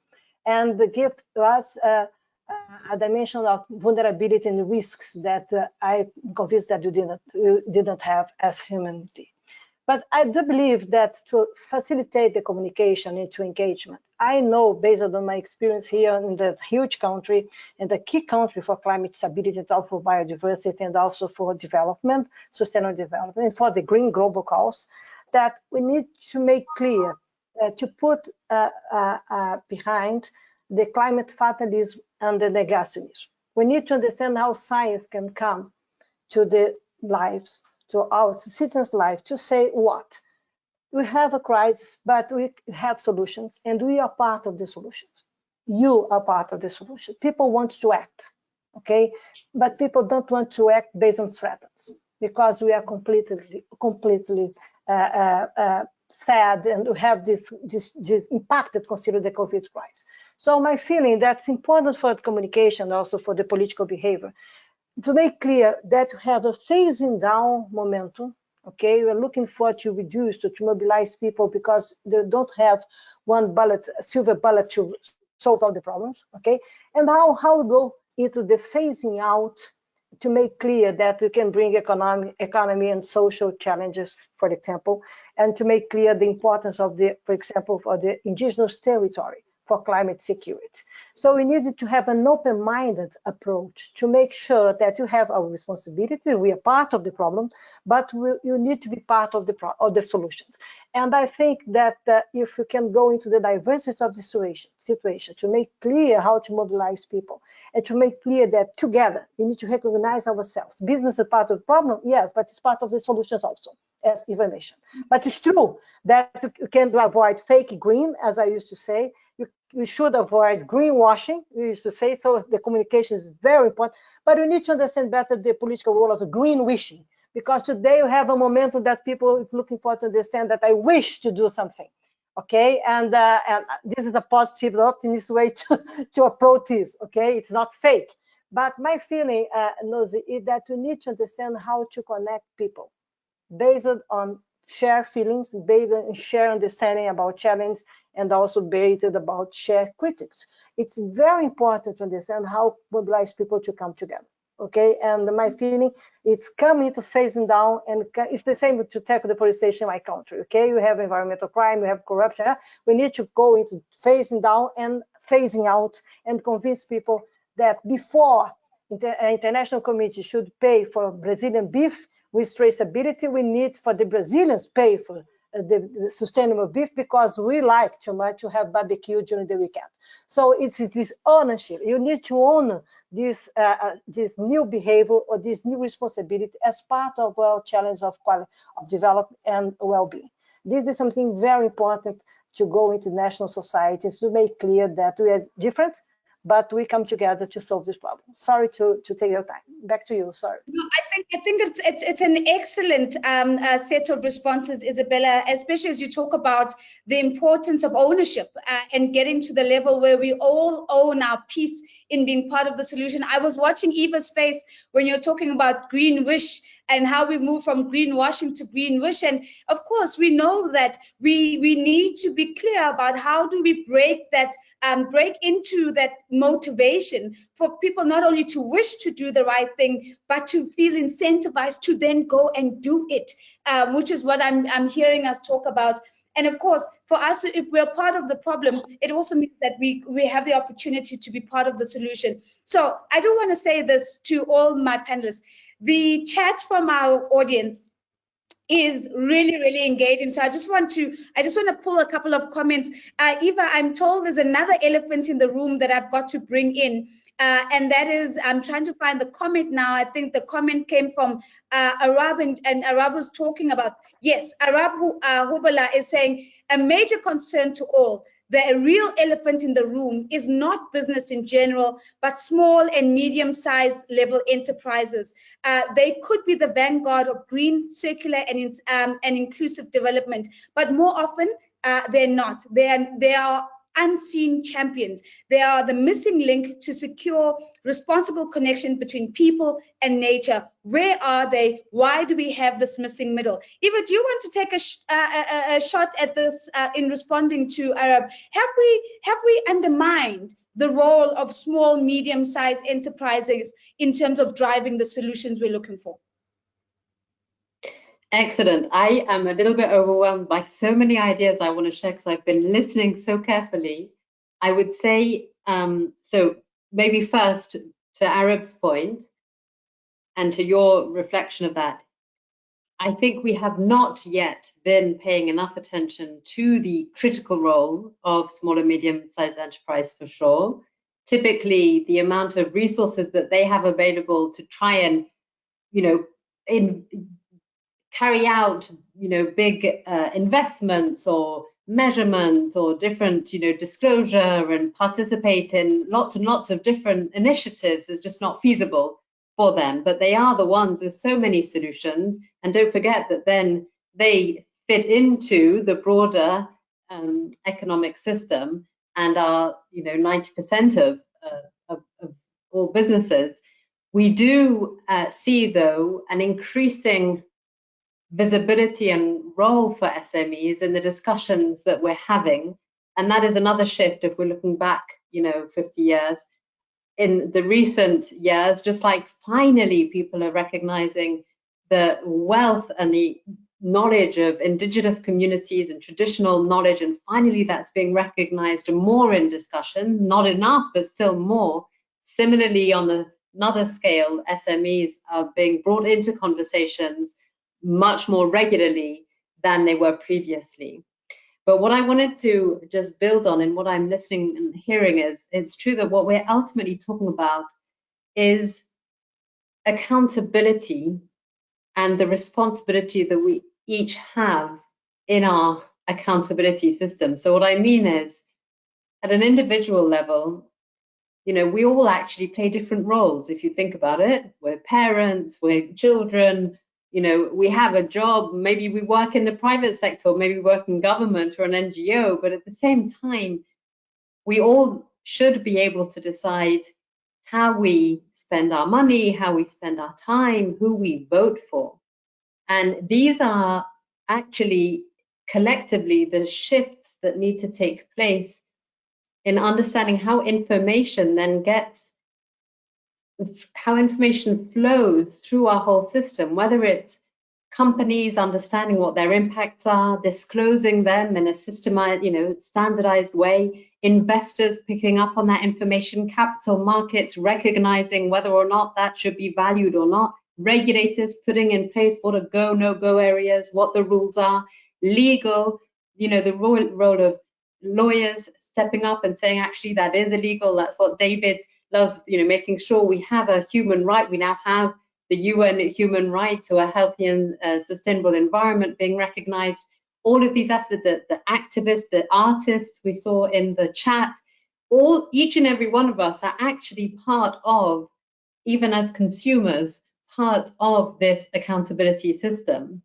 And give us a dimension of vulnerability and risks that I'm convinced that you didn't have as humanity. But I do believe that to facilitate the communication and to engagement, I know based on my experience here in the huge country and the key country for climate stability and also for biodiversity and also for development, sustainable development, and for the green global cause, that we need to make clear to put behind the climate fatalism and the negationism. We need to understand how science can come to the lives, to our citizens' life, to say what? We have a crisis, but we have solutions, and we are part of the solutions. You are part of the solution. People want to act, okay? But people don't want to act based on threats, because we are completely sad, and we have this impacted, consider the COVID crisis. So my feeling that's important for communication, also for the political behavior, to make clear that we have a phasing down momentum. Okay, we're looking for to reduce, to mobilize people, because they don't have one bullet, a silver bullet to solve all the problems. Okay, and how we go into the phasing out to make clear that we can bring economy and social challenges, for example, and to make clear the importance of the, for example, for the indigenous territory for climate security. So we needed to have an open-minded approach to make sure that you have our responsibility. We are part of the problem, but you need to be part of the solutions. And I think that if you can go into the diversity of the situation to make clear how to mobilize people and to make clear that together we need to recognize ourselves. Business is part of the problem, yes, but it's part of the solutions also, as Eva mentioned. But it's true that you can avoid fake green, as I used to say. We should avoid greenwashing, we used to say, so the communication is very important. But we need to understand better the political role of the green wishing, because today we have a momentum that people is looking for to understand that I wish to do something. Okay, and this is a positive, optimistic way to approach this. Okay, it's not fake. But my feeling, Nozi, is that we need to understand how to connect people based on share feelings, based on share understanding about challenge, and also based about share critics. It's very important to understand how to mobilize people to come together. Okay, and my feeling, it's coming to phasing down, and it's the same to tackle deforestation in my country. Okay, we have environmental crime, we have corruption. We need to go into phasing down and phasing out and convince people that before the international community should pay for Brazilian beef with traceability, we need for the Brazilians pay for the sustainable beef, because we like too much to have barbecue during the weekend. So it's this ownership. You need to own this new behavior or this new responsibility as part of our challenge of development and well-being. This is something very important to go into national societies to make clear that we are different, but we come together to solve this problem. Sorry to take your time. Back to you. Sorry. No, I think it's an excellent set of responses, Izabella, especially as you talk about the importance of ownership and getting to the level where we all own our piece in being part of the solution. I was watching Eva's face when you're talking about green wish and how we move from greenwashing to green wish. And of course, we know that we need to be clear about how do we break into that motivation for people not only to wish to do the right thing, but to feel incentivized to then go and do it, which is what I'm hearing us talk about. And of course, for us, if we're part of the problem, it also means that we have the opportunity to be part of the solution. So I do want to say this to all my panelists. The chat from our audience is really, really engaging. So I just want to pull a couple of comments. Eva, I'm told there's another elephant in the room that I've got to bring in. And that is, I'm trying to find the comment now. I think the comment came from Arab, and Arab was talking about, yes, Arab Hubala is saying, a major concern to all, the real elephant in the room is not business in general, but small and medium-sized level enterprises. They could be the vanguard of green, circular, and inclusive development, but more often they're not. They are unseen champions. They are the missing link to secure responsible connection between people and nature. Where are they? Why do we have this missing middle? Eva, do you want to take a shot at this in responding to Arab? Have we undermined the role of small, medium-sized enterprises in terms of driving the solutions we're looking for? Excellent. I am a little bit overwhelmed by so many ideas I want to share because I've been listening so carefully. I would say, so maybe first to Arab's point and to your reflection of that, I think we have not yet been paying enough attention to the critical role of small and medium-sized enterprise for sure. Typically, the amount of resources that they have available to try and, carry out, big investments or measurement or different, disclosure and participate in lots and lots of different initiatives is just not feasible for them. But they are the ones with so many solutions. And don't forget that then they fit into the broader economic system and are, 90% of all businesses. We do see, though, an increasing visibility and role for SMEs in the discussions that we're having. And that is another shift if we're looking back, 50 years. In the recent years, just like finally people are recognizing the wealth and the knowledge of indigenous communities and traditional knowledge, and finally that's being recognized more in discussions, not enough, but still more. Similarly, on another scale, SMEs are being brought into conversations much more regularly than they were previously. But what I wanted to just build on and what I'm listening and hearing is, it's true that what we're ultimately talking about is accountability and the responsibility that we each have in our accountability system. So what I mean is, at an individual level, we all actually play different roles. If you think about it, we're parents, we're children, we have a job, maybe we work in the private sector, maybe we work in government or an NGO, but at the same time, we all should be able to decide how we spend our money, how we spend our time, who we vote for. And these are actually collectively the shifts that need to take place in understanding how information then how information flows through our whole system, whether it's companies understanding what their impacts are, disclosing them in a systemized, standardized way, investors picking up on that information, capital markets recognizing whether or not that should be valued or not, regulators putting in place what are go, no-go areas, what the rules are, legal, the role of lawyers stepping up and saying, actually, that is illegal. That's what David loves, making sure we have a human right. We now have the UN human right to a healthy and sustainable environment being recognized. All of these aspects, the activists, the artists we saw in the chat, each and every one of us are actually part of, even as consumers, part of this accountability system.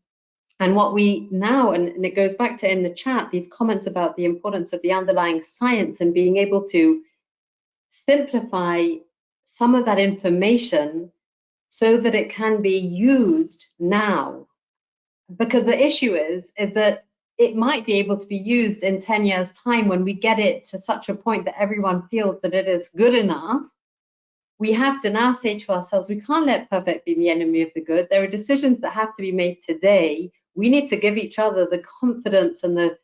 And what we now, and it goes back to in the chat, these comments about the importance of the underlying science and being able to simplify some of that information so that it can be used now. Because the issue is that it might be able to be used in 10 years' time when we get it to such a point that everyone feels that it is good enough. We have to now say to ourselves, we can't let perfect be the enemy of the good. There are decisions that have to be made today. We need to give each other the confidence and the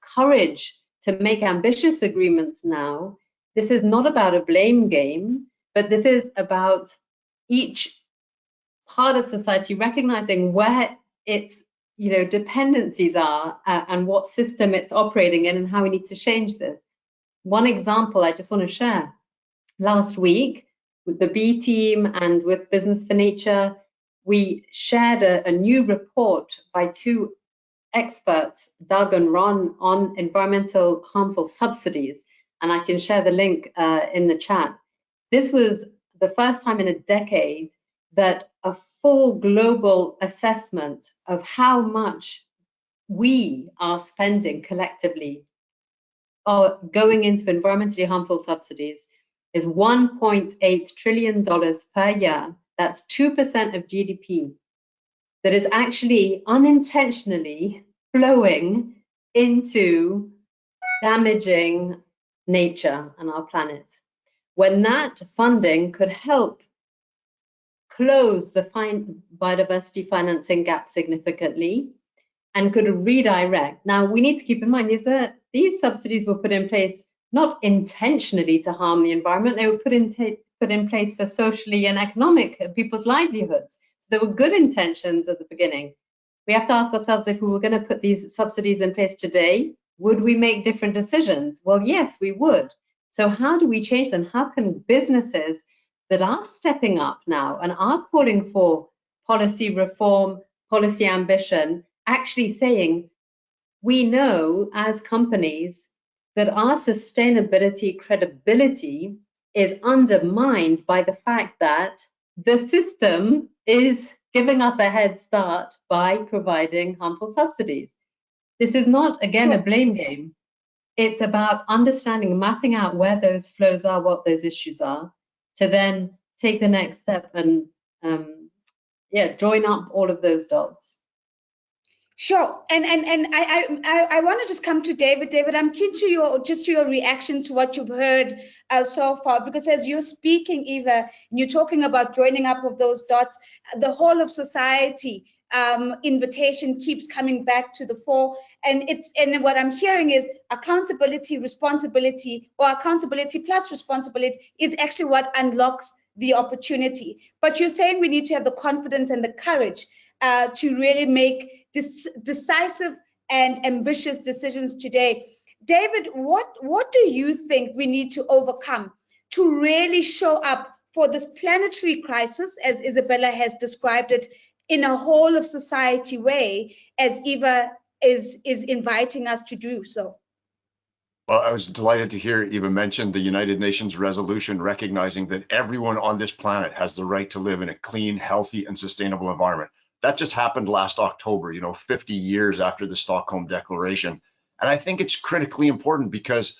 courage to make ambitious agreements now. This is not about a blame game, but this is about each part of society recognizing where its dependencies are and what system it's operating in and how we need to change this. One example I just want to share. Last week, with the B team and with Business for Nature, we shared a new report by two experts, Doug and Ron, on environmental harmful subsidies, and I can share the link in the chat. This was the first time in a decade that a full global assessment of how much we are spending collectively or going into environmentally harmful subsidies is $1.8 trillion per year. That's 2% of GDP that is actually unintentionally flowing into damaging nature and our planet. When that funding could help close the biodiversity financing gap significantly and could redirect. Now, we need to keep in mind is that these subsidies were put in place not intentionally to harm the environment. They were put in place for socially and economic people's livelihoods. So there were good intentions at the beginning. We have to ask ourselves, if we were going to put these subsidies in place today, would we make different decisions? Well, yes, we would. So how do we change them? How can businesses that are stepping up now and are calling for policy reform, policy ambition, actually saying, we know as companies that our sustainability credibility is undermined by the fact that the system is giving us a head start by providing harmful subsidies. This is not, again, a blame game. It's about understanding, mapping out where those flows are, what those issues are, to then take the next step and join up all of those dots. Sure, and I want to just come to David. David, I'm keen to your reaction to what you've heard so far, because as you're speaking, Eva, and you're talking about joining up of those dots, the whole of society invitation keeps coming back to the fore, and what I'm hearing is accountability, responsibility, or accountability plus responsibility is actually what unlocks the opportunity. But you're saying we need to have the confidence and the courage to really make decisive and ambitious decisions today. David, what do you think we need to overcome to really show up for this planetary crisis, as Izabella has described it, in a whole of society way, as Eva is inviting us to do so? Well, I was delighted to hear Eva mention the United Nations resolution recognizing that everyone on this planet has the right to live in a clean, healthy, and sustainable environment. That just happened last October, 50 years after the Stockholm Declaration. And I think it's critically important because,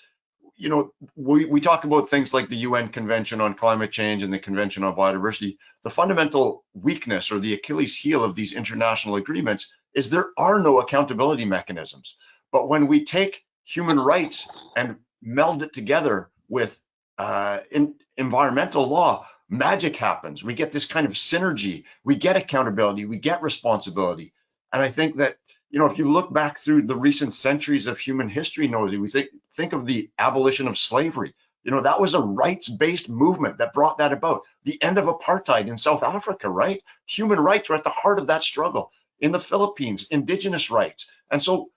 we talk about things like the UN Convention on Climate Change and the Convention on Biodiversity. The fundamental weakness or the Achilles heel of these international agreements is there are no accountability mechanisms. But when we take human rights and meld it together with environmental law, magic happens. We get this kind of synergy. We get accountability. We get responsibility. And I think that, if you look back through the recent centuries of human history, Nosy, we think of the abolition of slavery. That was a rights-based movement that brought that about. The end of apartheid in South Africa, right? Human rights were at the heart of that struggle. In the Philippines, indigenous rights. And so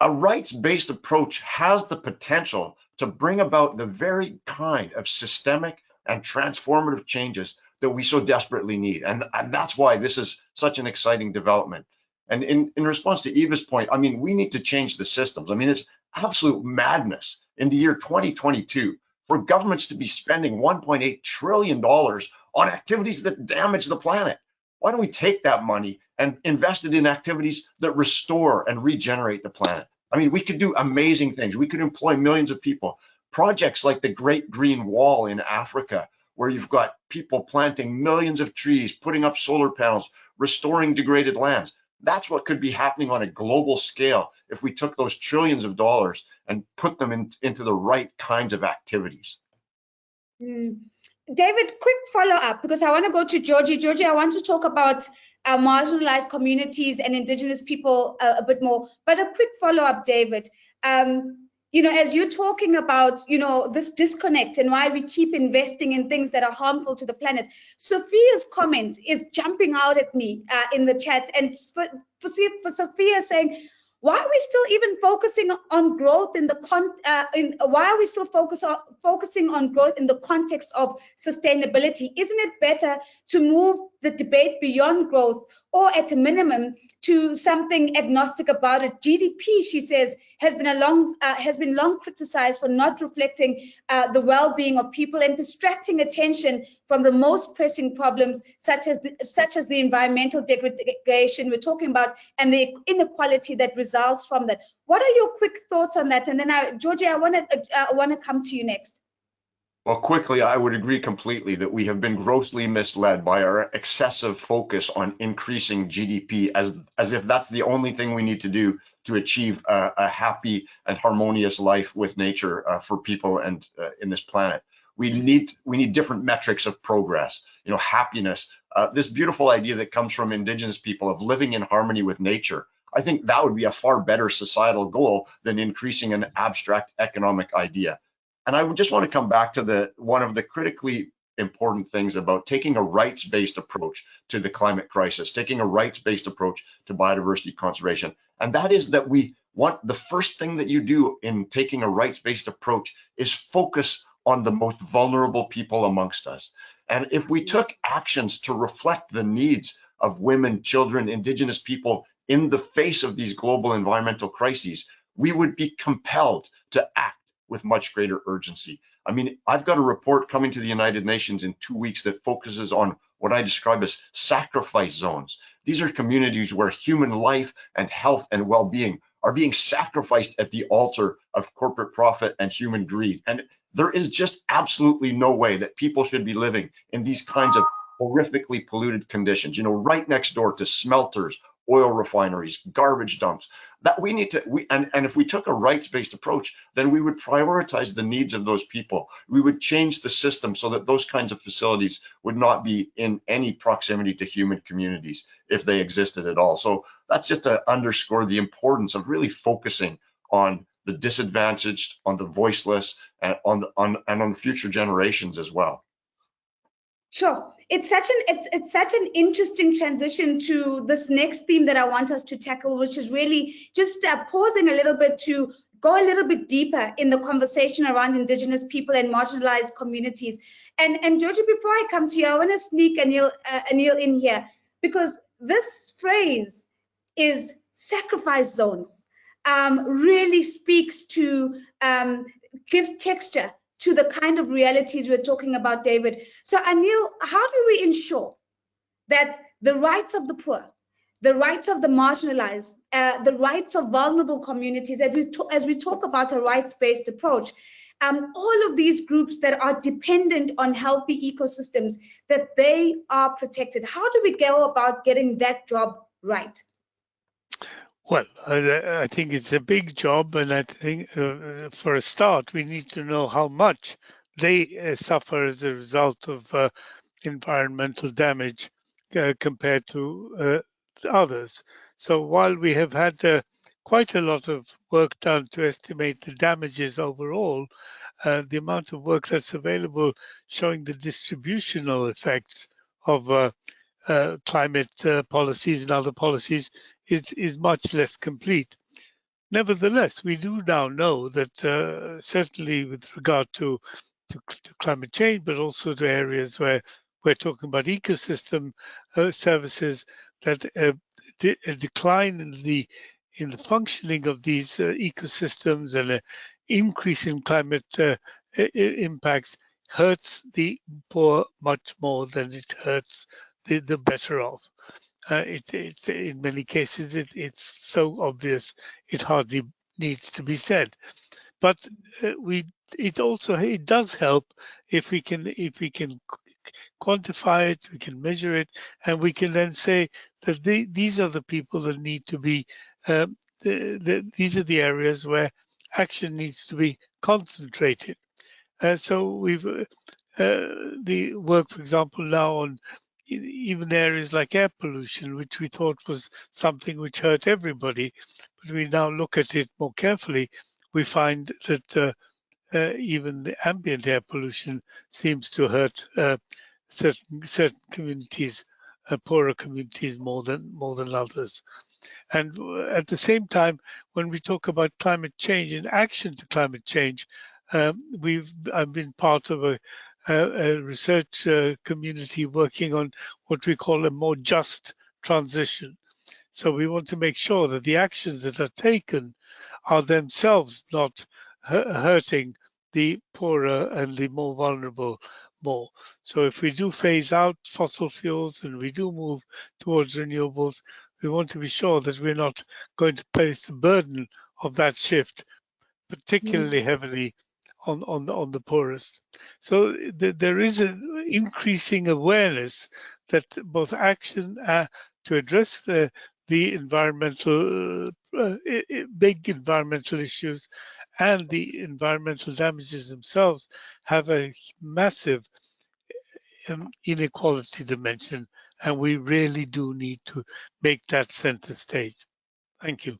a rights-based approach has the potential to bring about the very kind of systemic and transformative changes that we so desperately need. And that's why this is such an exciting development. And in response to Eva's point, we need to change the systems. It's absolute madness in the year 2022 for governments to be spending $1.8 trillion on activities that damage the planet. Why don't we take that money and invest it in activities that restore and regenerate the planet? We could do amazing things. We could employ millions of people. Projects like the Great Green Wall in Africa, where you've got people planting millions of trees, putting up solar panels, restoring degraded lands. That's what could be happening on a global scale if we took those trillions of dollars and put them into the right kinds of activities. David, quick follow-up, because I want to go to Joji. Joji, I want to talk about marginalized communities and indigenous people a bit more, but a quick follow-up, David. As you're talking about, this disconnect and why we keep investing in things that are harmful to the planet, Sophia's comment is jumping out at me in the chat. And for Sophia saying, why are we still even focusing on growth in the why are we still focusing on growth in the context of sustainability? Isn't it better to move the debate beyond growth? or at a minimum to something agnostic about it. GDP, she says, has been long criticized for not reflecting the well-being of people and distracting attention from the most pressing problems, such as the environmental degradation we're talking about and the inequality that results from that. What are your quick thoughts on that? And then, Joji, I want to come to you next. Well, quickly, I would agree completely that we have been grossly misled by our excessive focus on increasing GDP as if that's the only thing we need to do to achieve a happy and harmonious life with nature for people and in this planet. We need different metrics of progress, happiness, this beautiful idea that comes from Indigenous people of living in harmony with nature. I think that would be a far better societal goal than increasing an abstract economic idea. And I would just want to come back to one of the critically important things about taking a rights-based approach to the climate crisis, taking a rights-based approach to biodiversity conservation. And that is that the first thing that you do in taking a rights-based approach is focus on the most vulnerable people amongst us. And if we took actions to reflect the needs of women, children, Indigenous people in the face of these global environmental crises, we would be compelled to act with much greater urgency. I mean, I've got a report coming to the United Nations in 2 weeks that focuses on what I describe as sacrifice zones. These are communities where human life and health and well-being are being sacrificed at the altar of corporate profit and human greed. And there is just absolutely no way that people should be living in these kinds of horrifically polluted conditions, right next door to smelters, oil refineries, garbage dumps. That we need to, and if we took a rights-based approach, then we would prioritize the needs of those people. We would change the system so that those kinds of facilities would not be in any proximity to human communities if they existed at all. So that's just to underscore the importance of really focusing on the disadvantaged, on the voiceless, and on the future generations as well. Sure. It's such an interesting transition to this next theme that I want us to tackle, which is really just pausing a little bit to go a little bit deeper in the conversation around Indigenous people and marginalized communities. And Joji, before I come to you, I want to sneak Anil in here, because this phrase is sacrifice zones, really speaks to, gives texture to the kind of realities we're talking about, David. So Anil, how do we ensure that the rights of the poor, the rights of the marginalized, the rights of vulnerable communities, as we talk about a rights-based approach, all of these groups that are dependent on healthy ecosystems, that they are protected? How do we go about getting that job right? Well, I think it's a big job, and I think for a start, we need to know how much they suffer as a result of environmental damage compared to others. So while we have had quite a lot of work done to estimate the damages overall, the amount of work that's available showing the distributional effects of climate policies and other policies is much less complete. Nevertheless, we do now know that certainly with regard to climate change, but also to areas where we're talking about ecosystem services, that a decline in the functioning of these ecosystems and an increase in climate impacts hurts the poor much more than it hurts the better off. It's in many cases it's so obvious it hardly needs to be said, but it does help if we can quantify it, we can measure it, and we can then say that these are the people that need to be these are the areas where action needs to be concentrated. So we've the work, for example, now on even areas like air pollution, which we thought was something which hurt everybody, but we now look at it more carefully, we find that even the ambient air pollution seems to hurt certain communities, poorer communities, more than others. And at the same time, when we talk about climate change and action to climate change, I've been part of a research community working on what we call a more just transition. So we want to make sure that the actions that are taken are themselves not hurting the poorer and the more vulnerable more. So if we do phase out fossil fuels and we do move towards renewables, we want to be sure that we're not going to place the burden of that shift particularly heavily on the poorest. So there is an increasing awareness that both action to address the environmental big environmental issues and the environmental damages themselves have a massive inequality dimension, and we really do need to make that center stage. Thank you.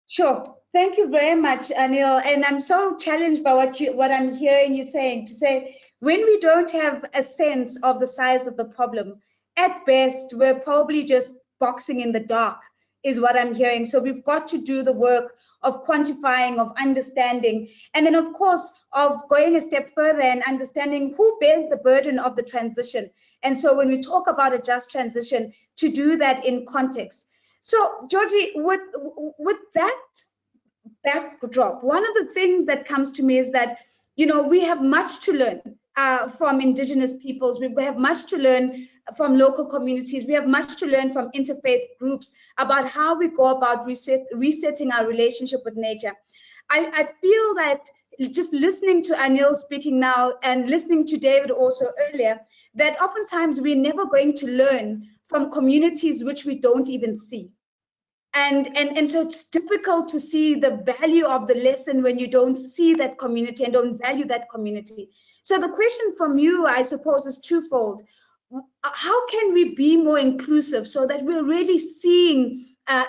Sure. Thank you very much, Anil. And I'm so challenged by what I'm hearing you saying, to say when we don't have a sense of the size of the problem, at best, we're probably just boxing in the dark, is what I'm hearing. So we've got to do the work of quantifying, of understanding, and then, of course, of going a step further and understanding who bears the burden of the transition. And so when we talk about a just transition, to do that in context. So, Joji, with that backdrop, one of the things that comes to me is that, you know, we have much to learn from Indigenous peoples. We have much to learn from local communities. We have much to learn from interfaith groups about how we go about resetting our relationship with nature. I feel that just listening to Anil speaking now and listening to David also earlier, that oftentimes we're never going to learn from communities which we don't even see. And so it's difficult to see the value of the lesson when you don't see that community and don't value that community. So the question from you, I suppose, is twofold. How can we be more inclusive so that we're really seeing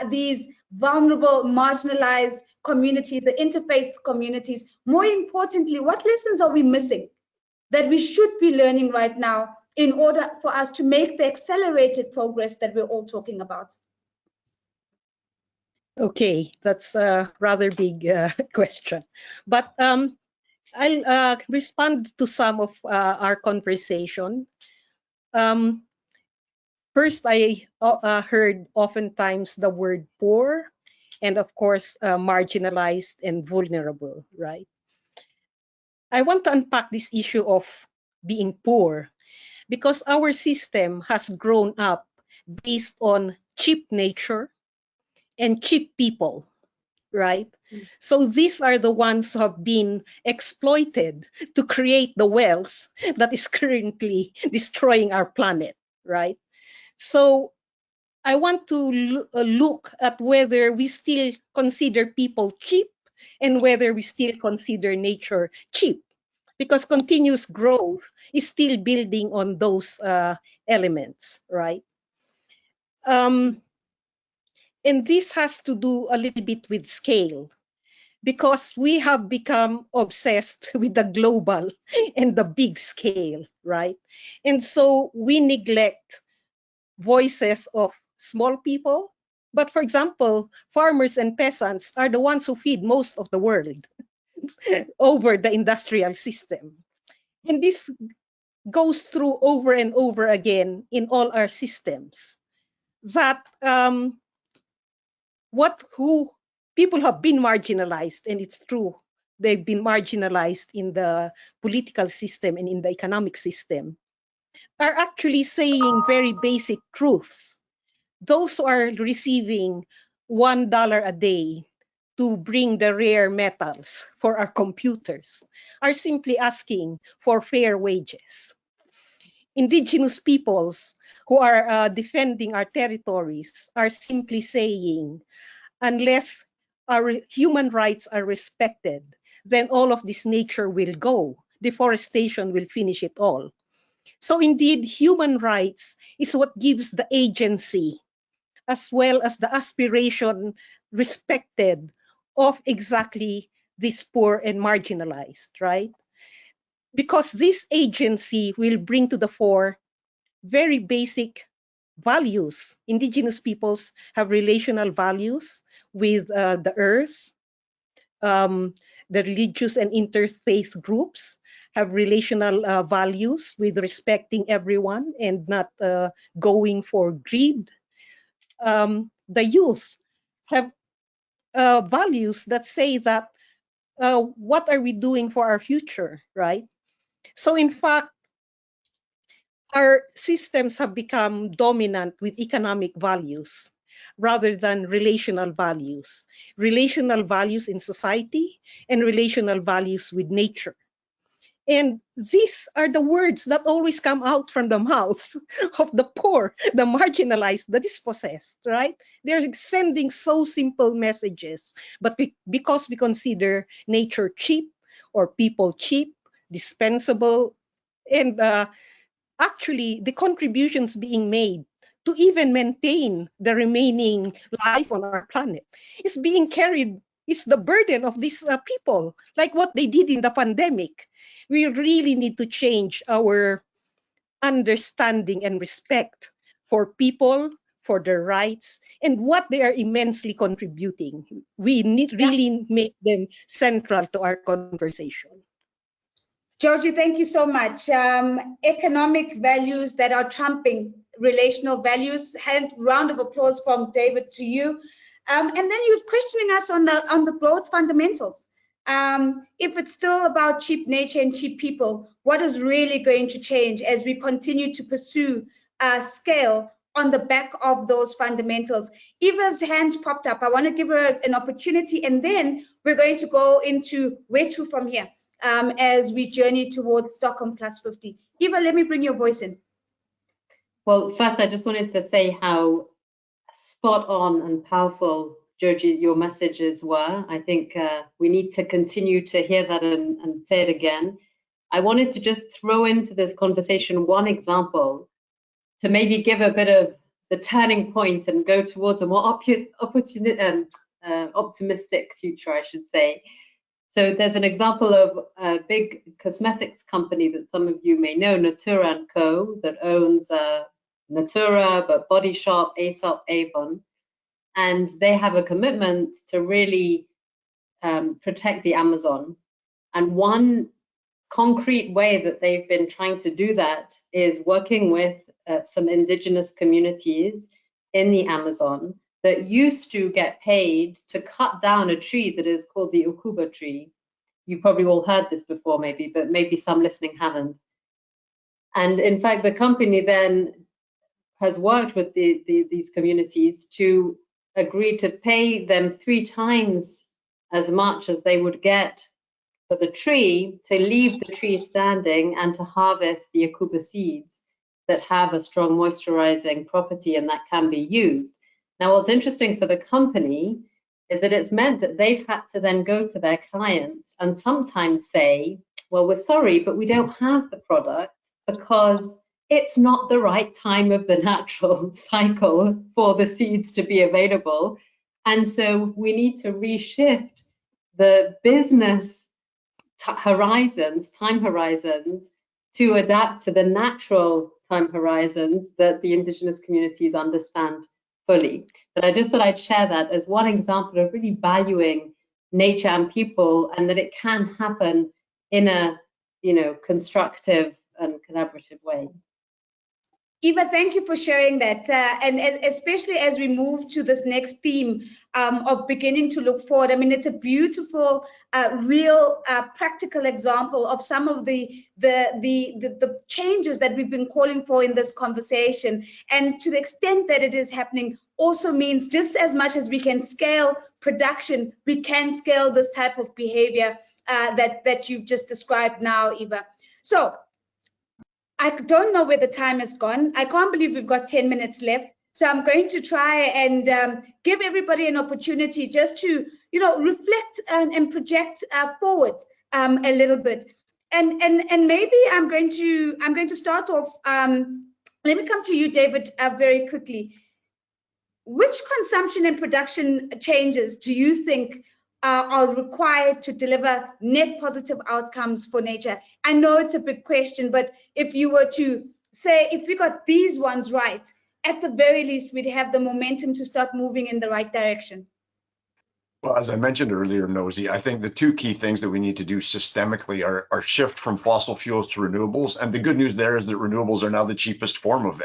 these vulnerable, marginalized communities, the interfaith communities? More importantly, what lessons are we missing that we should be learning right now in order for us to make the accelerated progress that we're all talking about? Okay, that's a rather big question, but I'll respond to some of our conversation. First, I heard oftentimes the word poor, and of course, marginalized and vulnerable, right? I want to unpack this issue of being poor because our system has grown up based on cheap nature and cheap people, right? So these are the ones who have been exploited to create the wealth that is currently destroying our planet, right? So I want to look at whether we still consider people cheap and whether we still consider nature cheap, because continuous growth is still building on those elements, right? And this has to do a little bit with scale, because we have become obsessed with the global and the big scale, right? And so we neglect voices of small people. But for example, farmers and peasants are the ones who feed most of the world over the industrial system. And this goes through over and over again in all our systems, that people have been marginalized, and it's true, they've been marginalized in the political system and in the economic system, are actually saying very basic truths. Those who are receiving $1 a day to bring the rare metals for our computers are simply asking for fair wages. Indigenous peoples who are defending our territories are simply saying, unless our human rights are respected, then all of this nature will go. Deforestation will finish it all. So indeed, human rights is what gives the agency, as well as the aspiration respected of exactly this poor and marginalized, right? Because this agency will bring to the fore very basic values. Indigenous peoples have relational values with the earth. The religious and interfaith groups have relational values with respecting everyone and not going for greed the youth have values that say that what are we doing for our future, right? So in fact, our systems have become dominant with economic values rather than relational values in society and relational values with nature. And these are the words that always come out from the mouths of the poor, the marginalized, the dispossessed, right? They're sending so simple messages, but because we consider nature cheap or people cheap, dispensable, and actually the contributions being made to even maintain the remaining life on our planet is being carried, is the burden of these people, like what they did in the pandemic. We really need to change our understanding and respect for people, for their rights, and what they are immensely contributing. We need really make them central to our conversation. Joji, thank you so much. Economic values that are trumping relational values. Round of applause from David to you. And then you're questioning us on the growth fundamentals. If it's still about cheap nature and cheap people, what is really going to change as we continue to pursue scale on the back of those fundamentals? Eva's hand popped up. I want to give her an opportunity, and then we're going to go into where to from here as we journey towards Stockholm Plus 50. Eva, let me bring your voice in. Well, first, I just wanted to say how spot on and powerful, Joji, your messages were. I think we need to continue to hear that and say it again. I wanted to just throw into this conversation one example to maybe give a bit of the turning point and go towards a more optimistic future, I should say. So there's an example of a big cosmetics company that some of you may know, Natura & Co., that owns Natura, but Body Shop, Aesop, Avon. And they have a commitment to really protect the Amazon. And one concrete way that they've been trying to do that is working with some indigenous communities in the Amazon that used to get paid to cut down a tree that is called the ukuba tree. You probably all heard this before, maybe, but maybe some listening haven't. And in fact, the company then has worked with these communities to agree to pay them 3 times as much as they would get for the tree to leave the tree standing and to harvest the ukuba seeds that have a strong moisturizing property and that can be used. Now, what's interesting for the company is that it's meant that they've had to then go to their clients and sometimes say, well, we're sorry, but we don't have the product because it's not the right time of the natural cycle for the seeds to be available. And so we need to reshift the business time horizons to adapt to the natural time horizons that the indigenous communities understand fully. But I just thought I'd share that as one example of really valuing nature and people, and that it can happen in a constructive and collaborative way. Eva, thank you for sharing that. And especially as we move to this next theme of beginning to look forward, I mean, it's a beautiful, real, practical example of some of the changes that we've been calling for in this conversation. And to the extent that it is happening also means just as much as we can scale production, we can scale this type of behavior that you've just described now, Eva. So, I don't know where the time has gone. I can't believe we've got 10 minutes left. So I'm going to try and give everybody an opportunity just to, reflect and project forward a little bit. And maybe I'm going to start off. Let me come to you, David, very quickly. Which consumption and production changes do you think are required to deliver net positive outcomes for nature? I know it's a big question, but if you were to say, if we got these ones right, at the very least, we'd have the momentum to start moving in the right direction. Well, as I mentioned earlier, Nosy, I think the two key things that we need to do systemically are shift from fossil fuels to renewables. And the good news there is that renewables are now the cheapest form of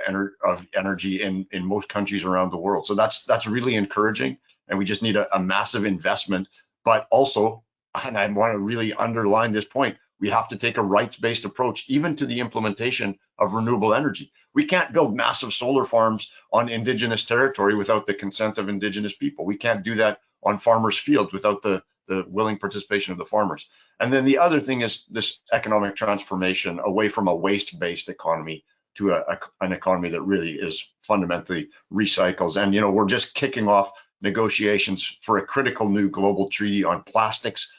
energy in most countries around the world. So that's really encouraging. And we just need a massive investment. But also, and I want to really underline this point, we have to take a rights-based approach, even to the implementation of renewable energy. We can't build massive solar farms on Indigenous territory without the consent of Indigenous people. We can't do that on farmers' fields without the willing participation of the farmers. And then the other thing is this economic transformation away from a waste-based economy to an economy that really is fundamentally recycles. And, you know, we're just kicking off negotiations for a critical new global treaty on plastics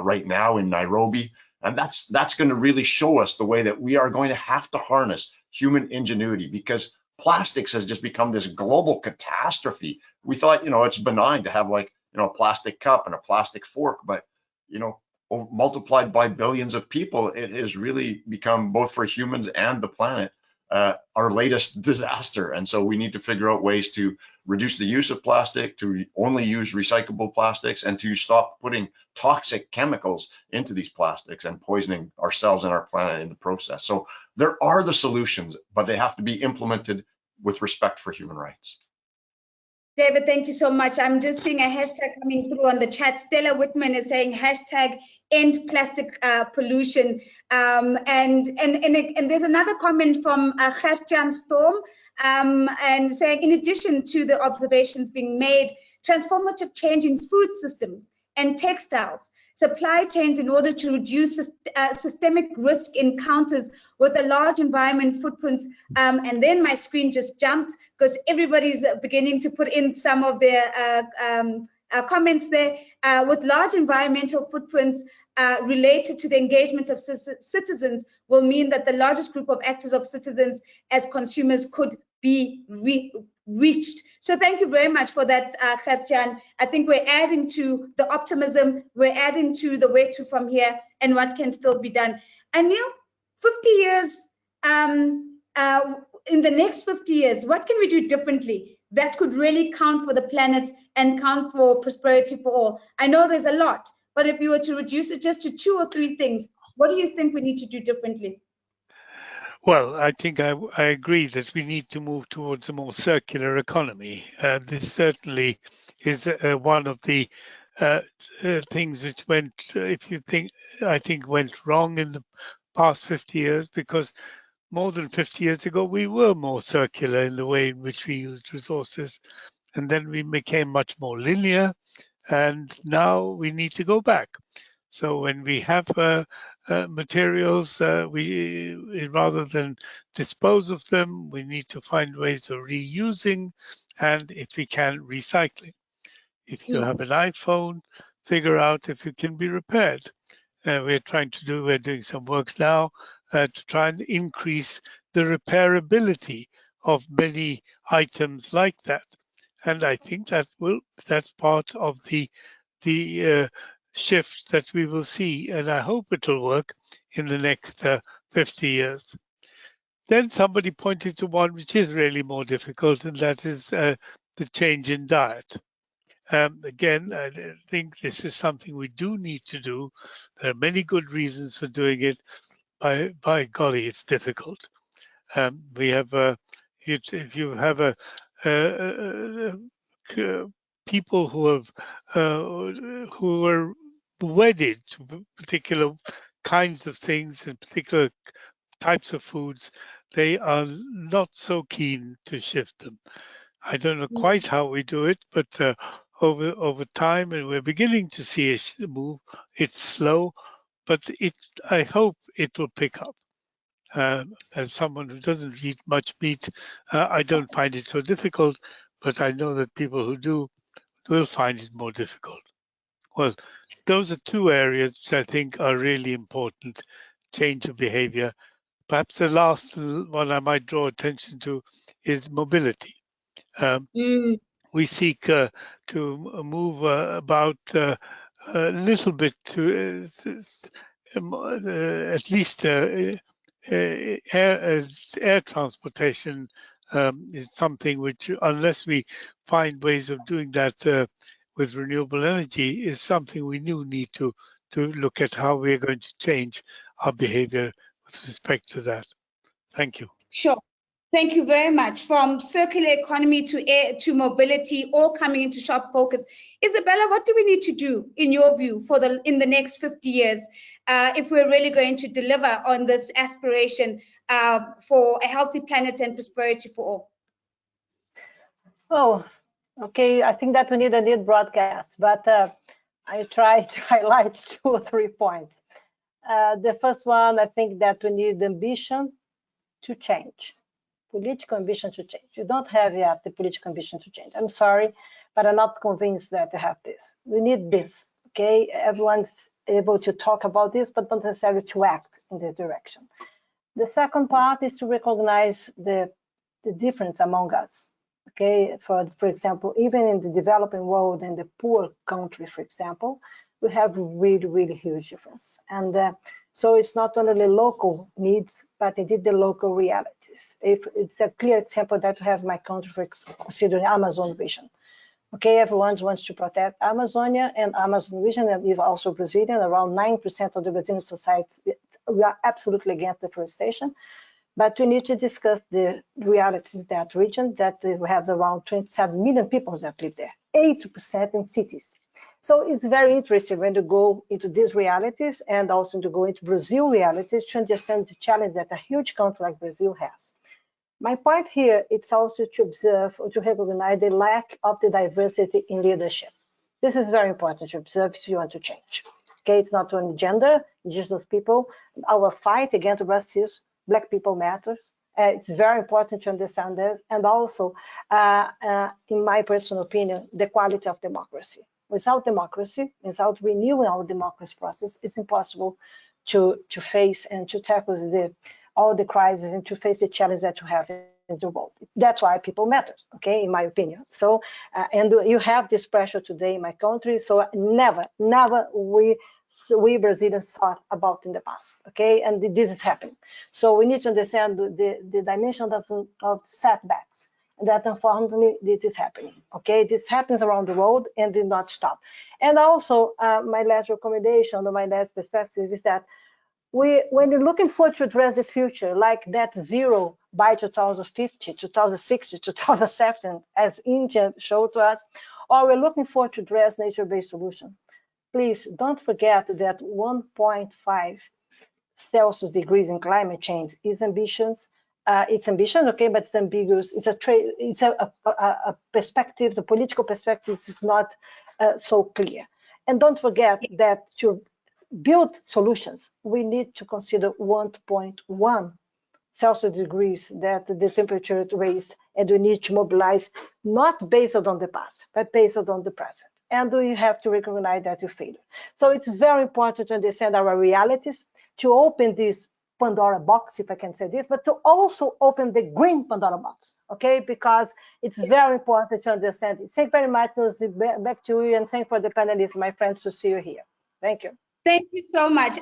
right now in Nairobi. And that's going to really show us the way that we are going to have to harness human ingenuity, because plastics has just become this global catastrophe. We thought, you know, it's benign to have, like, you know, a plastic cup and a plastic fork, but, you know, multiplied by billions of people, it has really become, both for humans and the planet, our latest disaster. And so we need to figure out ways to reduce the use of plastic, to only use recyclable plastics, and to stop putting toxic chemicals into these plastics and poisoning ourselves and our planet in the process. So there are the solutions, but they have to be implemented with respect for human rights. David, thank you so much. I'm just seeing a hashtag coming through on the chat. Stella Whitman is saying hashtag end plastic pollution. And there's another comment from Christian Storm and saying, in addition to the observations being made, transformative change in food systems and textiles, supply chains in order to reduce systemic risk encounters with a large environment footprints. And then my screen just jumped because everybody's beginning to put in some of their comments there. With large environmental footprints related to the engagement of citizens will mean that the largest group of actors of citizens as consumers could be reached. So thank you very much for that, Khatjan. I think we're adding to the optimism, we're adding to the way to from here and what can still be done. Anil, 50 years, in the next 50 years, what can we do differently that could really count for the planet and count for prosperity for all? I know there's a lot, but if you were to reduce it just to 2 or 3 things, what do you think we need to do differently? Well, I think I agree that we need to move towards a more circular economy. This certainly is one of the things which went, I think went wrong in the past 50 years, because more than 50 years ago, we were more circular in the way in which we used resources. And then we became much more linear, and now we need to go back. So when we have materials, we rather than dispose of them, we need to find ways of reusing, and if we can, recycling. If you have an iPhone, figure out if it can be repaired. We're doing some work now to try and increase the repairability of many items like that. And I think that's part of the shift that we will see, and I hope it'll work in the next 50 years. Then somebody pointed to one which is really more difficult, and that is the change in diet. Again, I think this is something we do need to do. There are many good reasons for doing it. By golly, it's difficult. We have if you have people who are wedded to particular kinds of things and particular types of foods, they are not so keen to shift them. I don't know quite how we do it, but over time, and we're beginning to see a move. It's slow, but I hope it will pick up. As someone who doesn't eat much meat, I don't find it so difficult, but I know that people who do will find it more difficult. Well, those are 2 areas which I think are really important, change of behavior. Perhaps the last one I might draw attention to is mobility. We seek to move about a little bit to at least air transportation is something which, unless we find ways of doing that with renewable energy is something we do need to look at how we're going to change our behavior with respect to that. Thank you. Sure. Thank you very much. From circular economy to air to mobility, all coming into sharp focus. Izabella, what do we need to do, in your view, in the next 50 years, if we're really going to deliver on this aspiration for a healthy planet and prosperity for all? Oh, okay. I think that we need a new broadcast, but I try to highlight 2 or 3 points. The first one, I think that we need ambition to change. Political ambition to change. You don't have yet the political ambition to change. I'm sorry, but I'm not convinced that you have this. We need this, okay? Everyone's able to talk about this, but not necessarily to act in this direction. The second part is to recognize the difference among us, okay? For example, even in the developing world and the poor countries, for example, we have really, really huge difference. And so it's not only local needs, but indeed the local realities. If it's a clear example that we have my country, for considering Amazon vision. Okay, everyone wants to protect Amazonia, and Amazon vision is also Brazilian. Around 9% of the Brazilian society, we are absolutely against deforestation. But we need to discuss the realities of that region, that we have around 27 million people that live there, 80% in cities. So it's very interesting when you go into these realities and also to go into Brazil realities to understand the challenge that a huge country like Brazil has. My point here, it's also to observe or to recognize the lack of the diversity in leadership. This is very important to observe if you want to change. Okay, it's not only gender, indigenous people, our fight against racism, Black people matters. It's very important to understand this, and also, in my personal opinion, the quality of democracy. Without democracy, without renewing our democracy process, it's impossible to face and to tackle all the crises and to face the challenge that we have in the world. That's why people matter, okay, in my opinion. So, and you have this pressure today in my country, so never we Brazilians thought about in the past, okay, and this is happening. So we need to understand the dimension of setbacks, and that unfortunately this is happening, okay. This happens around the world and did not stop. And also my last recommendation or my last perspective is that when you're looking forward to address the future, like net zero by 2050, 2060, 2070, as India showed to us, or we're looking forward to address nature-based solution, please don't forget that 1.5 Celsius degrees in climate change is ambitious. It's ambitious, okay, but it's ambiguous. It's a perspective. The political perspective is not so clear. And don't forget that to build solutions, we need to consider 1.1 Celsius degrees that the temperature raised, and we need to mobilize not based on the past, but based on the present. And we have to recognize that you failed. So it's very important to understand our realities, to open this Pandora box, if I can say this, but to also open the green Pandora box, okay? Because it's very important to understand it. Thank you very much, back to you, and thank for the panelists, my friends, to see you here. Thank you. Thank you so much.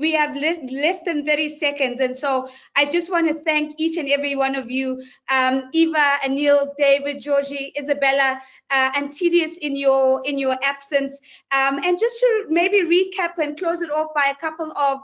We have less than 30 seconds, and so I just want to thank each and every one of you, Eva, Anil, David, Joji, Izabella, Antidius in your absence, and just to maybe recap and close it off by a couple of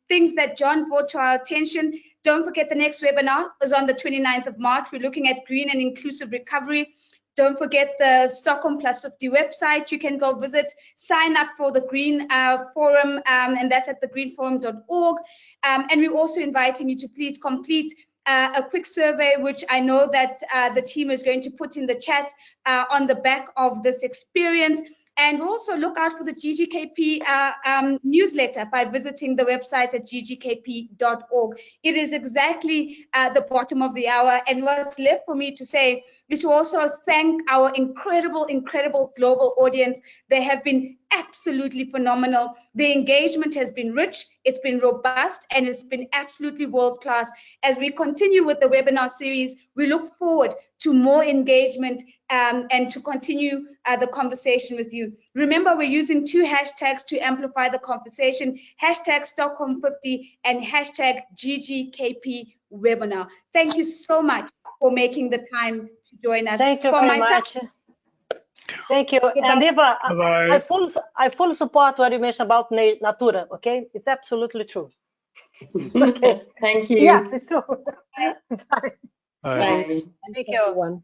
things that John brought to our attention. Don't forget the next webinar is on the 29th of March. We're looking at green and inclusive recovery. Don't forget the Stockholm Plus 50 website. You can go visit, sign up for the Green Forum, and that's at thegreenforum.org. And we're also inviting you to please complete a quick survey, which I know that the team is going to put in the chat on the back of this experience. And also look out for the GGKP newsletter by visiting the website at ggkp.org. It is exactly the bottom of the hour. And what's left for me to say is to also thank our incredible global audience. They have been absolutely phenomenal. The engagement has been rich, it's been robust, and it's been absolutely world-class. As we continue with the webinar series, we look forward to more engagement and to continue the conversation with you. Remember, we're using 2 hashtags to amplify the conversation, hashtag Stockholm50 and hashtag GGKP webinar. Thank you so much for making the time to join us. Thank you very much. Thank you. And Eva, I full support what you mentioned about Natura. Okay, it's absolutely true. Okay. Thank you. Yes, it's true. Bye. Bye. Thanks. Thank you. Everyone.